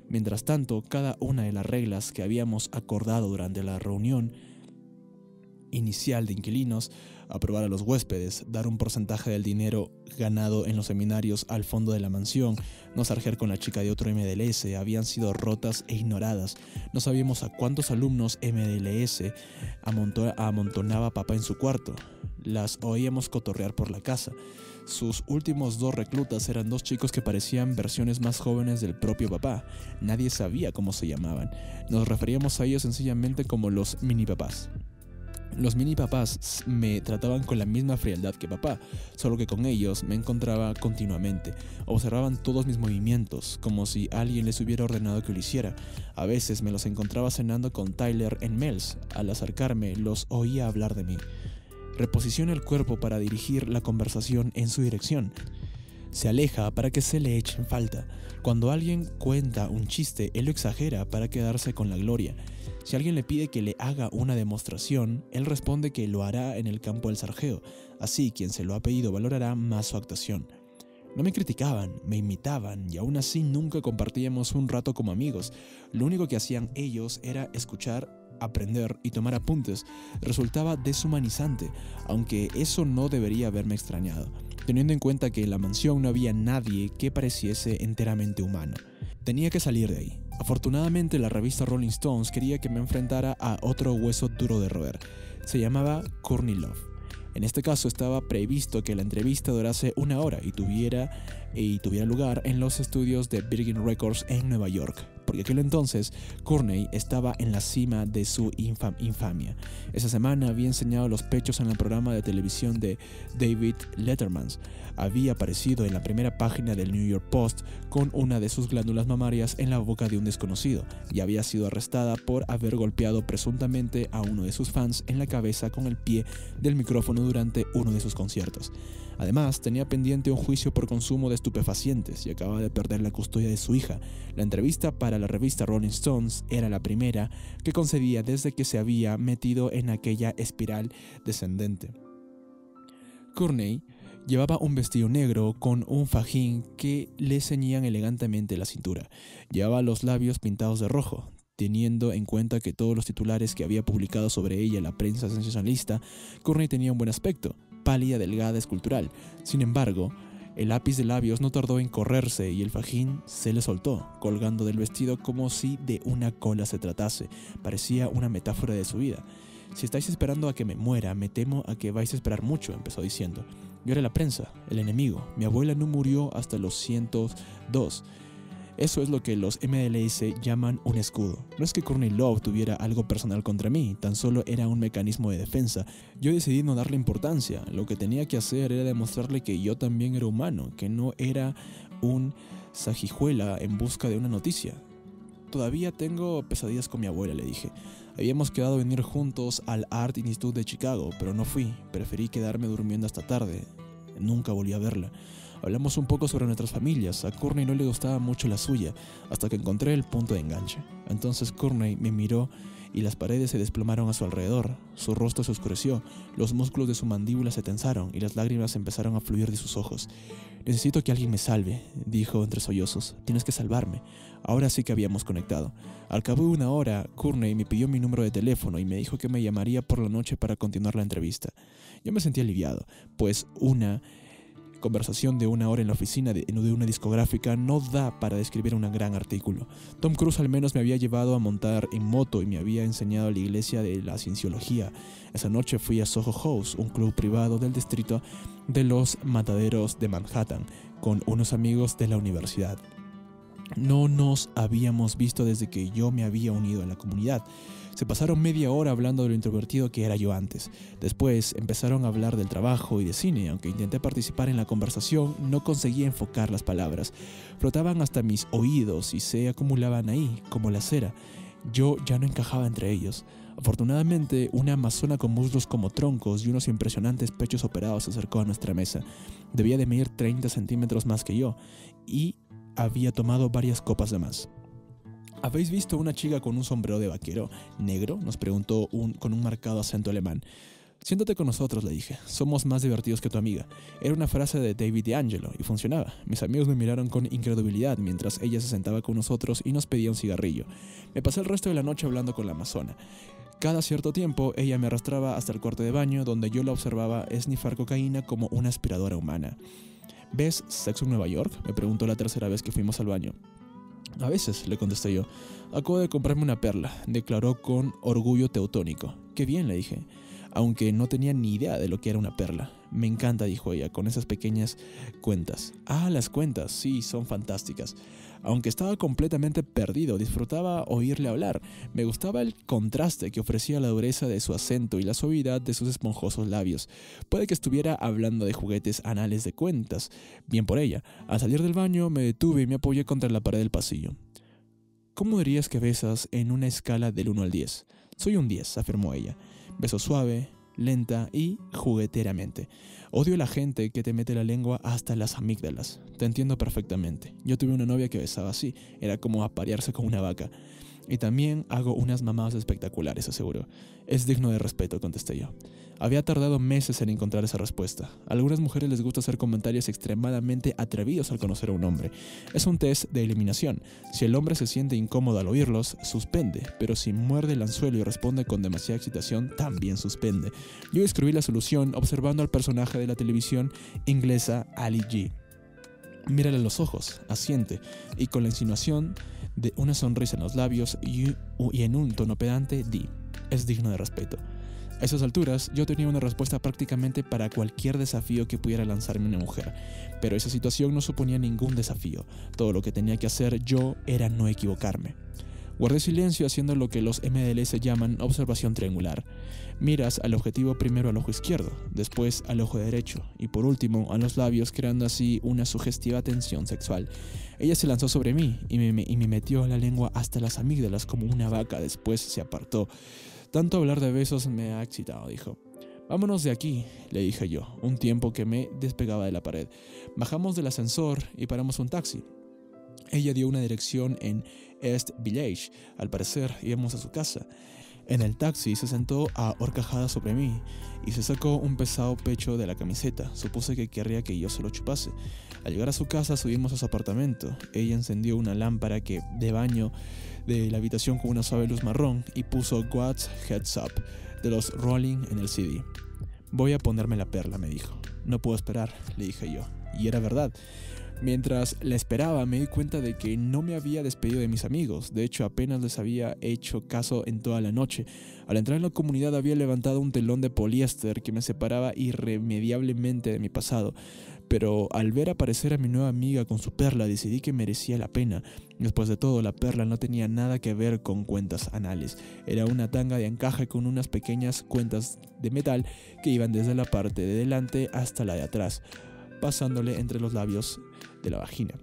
Mientras tanto, cada una de las reglas que habíamos acordado durante la reunión inicial de inquilinos, aprobar a los huéspedes, dar un porcentaje del dinero ganado en los seminarios al fondo de la mansión, no sarjear con la chica de otro MDLS, habían sido rotas e ignoradas. No sabíamos a cuántos alumnos MDLS amontonaba papá en su cuarto. Las oíamos cotorrear por la casa. Sus últimos 2 reclutas eran 2 chicos que parecían versiones más jóvenes del propio papá. Nadie sabía cómo se llamaban. Nos referíamos a ellos sencillamente como los mini papás. Los mini papás me trataban con la misma frialdad que papá, solo que con ellos me encontraba continuamente. Observaban todos mis movimientos, como si alguien les hubiera ordenado que lo hiciera. A veces me los encontraba cenando con Tyler en Mel's. Al acercarme, los oía hablar de mí. Reposiciona el cuerpo para dirigir la conversación en su dirección. Se aleja para que se le eche en falta. Cuando alguien cuenta un chiste, él lo exagera para quedarse con la gloria. Si alguien le pide que le haga una demostración, él responde que lo hará en el campo del sarjeo. Así, quien se lo ha pedido valorará más su actuación. No me criticaban, me imitaban y aún así nunca compartíamos un rato como amigos. Lo único que hacían ellos era escuchar, aprender y tomar apuntes. Resultaba deshumanizante, aunque eso no debería haberme extrañado, teniendo en cuenta que en la mansión no había nadie que pareciese enteramente humano. Tenía que salir de ahí. Afortunadamente la revista Rolling Stones quería que me enfrentara a otro hueso duro de roer. Se llamaba Courtney Love. En este caso estaba previsto que la entrevista durase 1 hora y tuviera lugar en los estudios de Virgin Records en Nueva York. Porque aquel entonces Courtney estaba en la cima de su infamia. Esa semana había enseñado los pechos en el programa de televisión de David Letterman. Había aparecido en la primera página del New York Post con una de sus glándulas mamarias en la boca de un desconocido y había sido arrestada por haber golpeado presuntamente a uno de sus fans en la cabeza con el pie del micrófono durante uno de sus conciertos. Además, tenía pendiente un juicio por consumo de estupefacientes y acababa de perder la custodia de su hija. La entrevista para la revista Rolling Stones era la primera que concedía desde que se había metido en aquella espiral descendente. Courtney llevaba un vestido negro con un fajín que le ceñían elegantemente la cintura. Llevaba los labios pintados de rojo. Teniendo en cuenta que todos los titulares que había publicado sobre ella la prensa sensacionalista, Courtney tenía un buen aspecto, pálida, delgada, escultural. Sin embargo, el lápiz de labios no tardó en correrse y el fajín se le soltó, colgando del vestido como si de una cola se tratase. Parecía una metáfora de su vida. Si estáis esperando a que me muera, me temo a que vais a esperar mucho, empezó diciendo. Yo era la prensa, el enemigo. Mi abuela no murió hasta los 102. Eso es lo que los MLS llaman un escudo. No es que Courtney Love tuviera algo personal contra mí, tan solo era un mecanismo de defensa. Yo decidí no darle importancia. Lo que tenía que hacer era demostrarle que yo también era humano, que no era un sanguijuela en busca de una noticia. Todavía tengo pesadillas con mi abuela, le dije. Habíamos quedado en ir juntos al Art Institute de Chicago, pero no fui. Preferí quedarme durmiendo hasta tarde. Nunca volví a verla. Hablamos un poco sobre nuestras familias. A Courtney no le gustaba mucho la suya, hasta que encontré el punto de enganche. Entonces Courtney me miró y las paredes se desplomaron a su alrededor. Su rostro se oscureció, los músculos de su mandíbula se tensaron y las lágrimas empezaron a fluir de sus ojos. Necesito que alguien me salve, dijo entre sollozos. Tienes que salvarme. Ahora sí que habíamos conectado. Al cabo de 1 hora, Courtney me pidió mi número de teléfono y me dijo que me llamaría por la noche para continuar la entrevista. Yo me sentí aliviado, pues una conversación de 1 hora en la oficina de una discográfica no da para describir un gran artículo. Tom Cruise al menos me había llevado a montar en moto y me había enseñado la iglesia de la cienciología. Esa noche fui a Soho House, un club privado del distrito de los Mataderos de Manhattan, con unos amigos de la universidad. No nos habíamos visto desde que yo me había unido a la comunidad. Se pasaron media hora hablando de lo introvertido que era yo antes. Después empezaron a hablar del trabajo y de cine. Aunque intenté participar en la conversación, no conseguía enfocar las palabras. Flotaban hasta mis oídos y se acumulaban ahí, como la cera. Yo ya no encajaba entre ellos. Afortunadamente, una amazona con muslos como troncos y unos impresionantes pechos operados se acercó a nuestra mesa. Debía de medir 30 centímetros más que yo y había tomado varias copas de más. ¿Habéis visto una chica con un sombrero de vaquero negro?, nos preguntó con un marcado acento alemán. Siéntate con nosotros, le dije. Somos más divertidos que tu amiga. Era una frase de David D'Angelo y funcionaba. Mis amigos me miraron con incredulidad mientras ella se sentaba con nosotros y nos pedía un cigarrillo. Me pasé el resto de la noche hablando con la amazona. Cada cierto tiempo ella me arrastraba hasta el cuarto de baño donde yo la observaba esnifar cocaína como una aspiradora humana. ¿Ves Sexo en Nueva York?, me preguntó la tercera vez que fuimos al baño. A veces, le contesté yo. Acabo de comprarme una perla, declaró con orgullo teutónico. Qué bien, le dije, aunque no tenía ni idea de lo que era una perla. Me encanta, dijo ella, con esas pequeñas cuentas. Ah, las cuentas, sí, son fantásticas. Aunque estaba completamente perdido, disfrutaba oírle hablar. Me gustaba el contraste que ofrecía la dureza de su acento y la suavidad de sus esponjosos labios. Puede que estuviera hablando de juguetes anales de cuentas. Bien por ella. Al salir del baño me detuve y me apoyé contra la pared del pasillo. ¿Cómo dirías que besas en una escala del 1 al 10? Soy un 10, afirmó ella. Beso suave, lenta y jugueteramente. Odio a la gente que te mete la lengua hasta las amígdalas. Te entiendo perfectamente. Yo tuve una novia que besaba así. Era como aparearse con una vaca. Y también hago unas mamadas espectaculares, aseguró. Es digno de respeto, contesté yo. Había tardado meses en encontrar esa respuesta. A algunas mujeres les gusta hacer comentarios extremadamente atrevidos al conocer a un hombre. Es un test de eliminación. Si el hombre se siente incómodo al oírlos, suspende. Pero si muerde el anzuelo y responde con demasiada excitación, también suspende. Yo describí la solución observando al personaje de la televisión inglesa Ali G. Mírale a los ojos, asiente, y con la insinuación de una sonrisa en los labios y en un tono pedante, di: es digno de respeto. A esas alturas, yo tenía una respuesta prácticamente para cualquier desafío que pudiera lanzarme una mujer, pero esa situación no suponía ningún desafío. Todo lo que tenía que hacer yo era no equivocarme. Guardé silencio haciendo lo que los MDLS llaman observación triangular. Miras al objetivo primero al ojo izquierdo, después al ojo derecho y por último a los labios, creando así una sugestiva tensión sexual. Ella se lanzó sobre mí y me metió la lengua hasta las amígdalas como una vaca, después se apartó. Tanto hablar de besos me ha excitado, dijo. Vámonos de aquí, le dije yo, un tiempo que me despegaba de la pared. Bajamos del ascensor y paramos un taxi. Ella dio una dirección en East Village. Al parecer íbamos a su casa. En el taxi se sentó a horcajada sobre mí y se sacó un pesado pecho de la camiseta. Supuse que querría que yo se lo chupase. Al llegar a su casa subimos a su apartamento. Ella encendió una lámpara de baño de la habitación con una suave luz marrón y puso God's Heads Up de los Rolling en el CD. Voy a ponerme la perla, me dijo. No puedo esperar, le dije yo. Y era verdad. Mientras la esperaba me di cuenta de que no me había despedido de mis amigos. De hecho, apenas les había hecho caso en toda la noche. Al entrar en la comunidad había levantado un telón de poliéster que me separaba irremediablemente de mi pasado. Pero al ver aparecer a mi nueva amiga con su perla decidí que merecía la pena. Después de todo, la perla no tenía nada que ver con cuentas anales. Era una tanga de encaje con unas pequeñas cuentas de metal que iban desde la parte de delante hasta la de atrás, pasándole entre los labios de la vagina.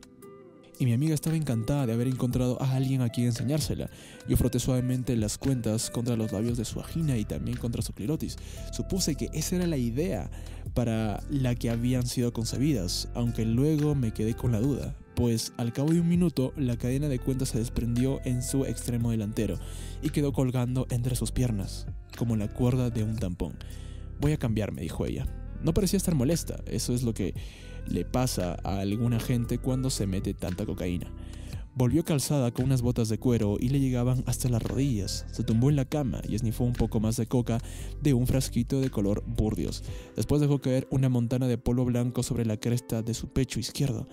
Y mi amiga estaba encantada de haber encontrado a alguien a quien enseñársela. Yo froté suavemente las cuentas contra los labios de su vagina y también contra su clirotis. Supuse que esa era la idea para la que habían sido concebidas, aunque luego me quedé con la duda, pues al cabo de un minuto la cadena de cuentas se desprendió en su extremo delantero y quedó colgando entre sus piernas, como la cuerda de un tampón. Voy a cambiarme, dijo ella. No parecía estar molesta, eso es lo que le pasa a alguna gente cuando se mete tanta cocaína. Volvió calzada con unas botas de cuero y le llegaban hasta las rodillas. Se tumbó en la cama y esnifó un poco más de coca de un frasquito de color burdeos. Después dejó caer una montana de polvo blanco sobre la cresta de su pecho izquierdo.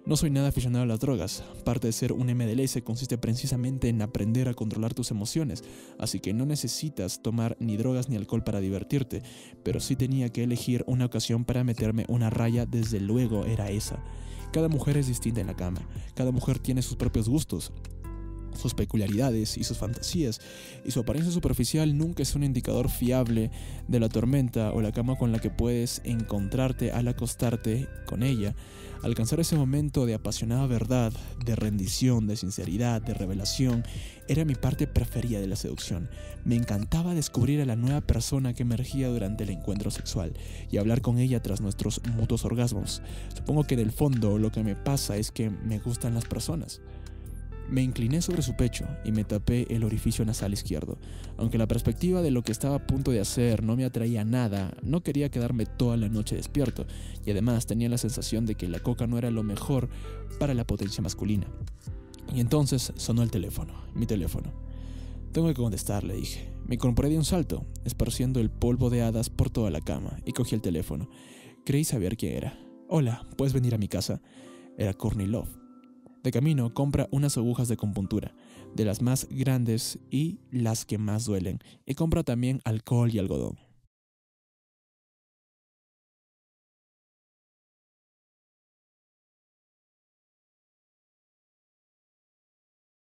No soy nada aficionado a las drogas. Parte de ser un MDLS consiste precisamente en aprender a controlar tus emociones, así que no necesitas tomar ni drogas ni alcohol para divertirte, pero sí tenía que elegir una ocasión para meterme una raya, desde luego era esa. Cada mujer es distinta en la cama, cada mujer tiene sus propios gustos, sus peculiaridades y sus fantasías, y su apariencia superficial nunca es un indicador fiable de la tormenta o la cama con la que puedes encontrarte al acostarte con ella. Alcanzar ese momento de apasionada verdad, de rendición, de sinceridad, de revelación, era mi parte preferida de la seducción. Me encantaba descubrir a la nueva persona que emergía durante el encuentro sexual y hablar con ella tras nuestros mutuos orgasmos. Supongo que en el fondo lo que me pasa es que me gustan las personas. Me incliné sobre su pecho y me tapé el orificio nasal izquierdo. Aunque la perspectiva de lo que estaba a punto de hacer no me atraía nada, no quería quedarme toda la noche despierto, y además tenía la sensación de que la coca no era lo mejor para la potencia masculina. Y entonces sonó el teléfono, mi teléfono. Tengo que contestar, le dije. Me incorporé de un salto, esparciendo el polvo de hadas por toda la cama, y cogí el teléfono. Creí saber quién era. Hola, ¿puedes venir a mi casa? Era Courtney Love. De camino, compra unas agujas de acupuntura, de las más grandes y las que más duelen, y compra también alcohol y algodón.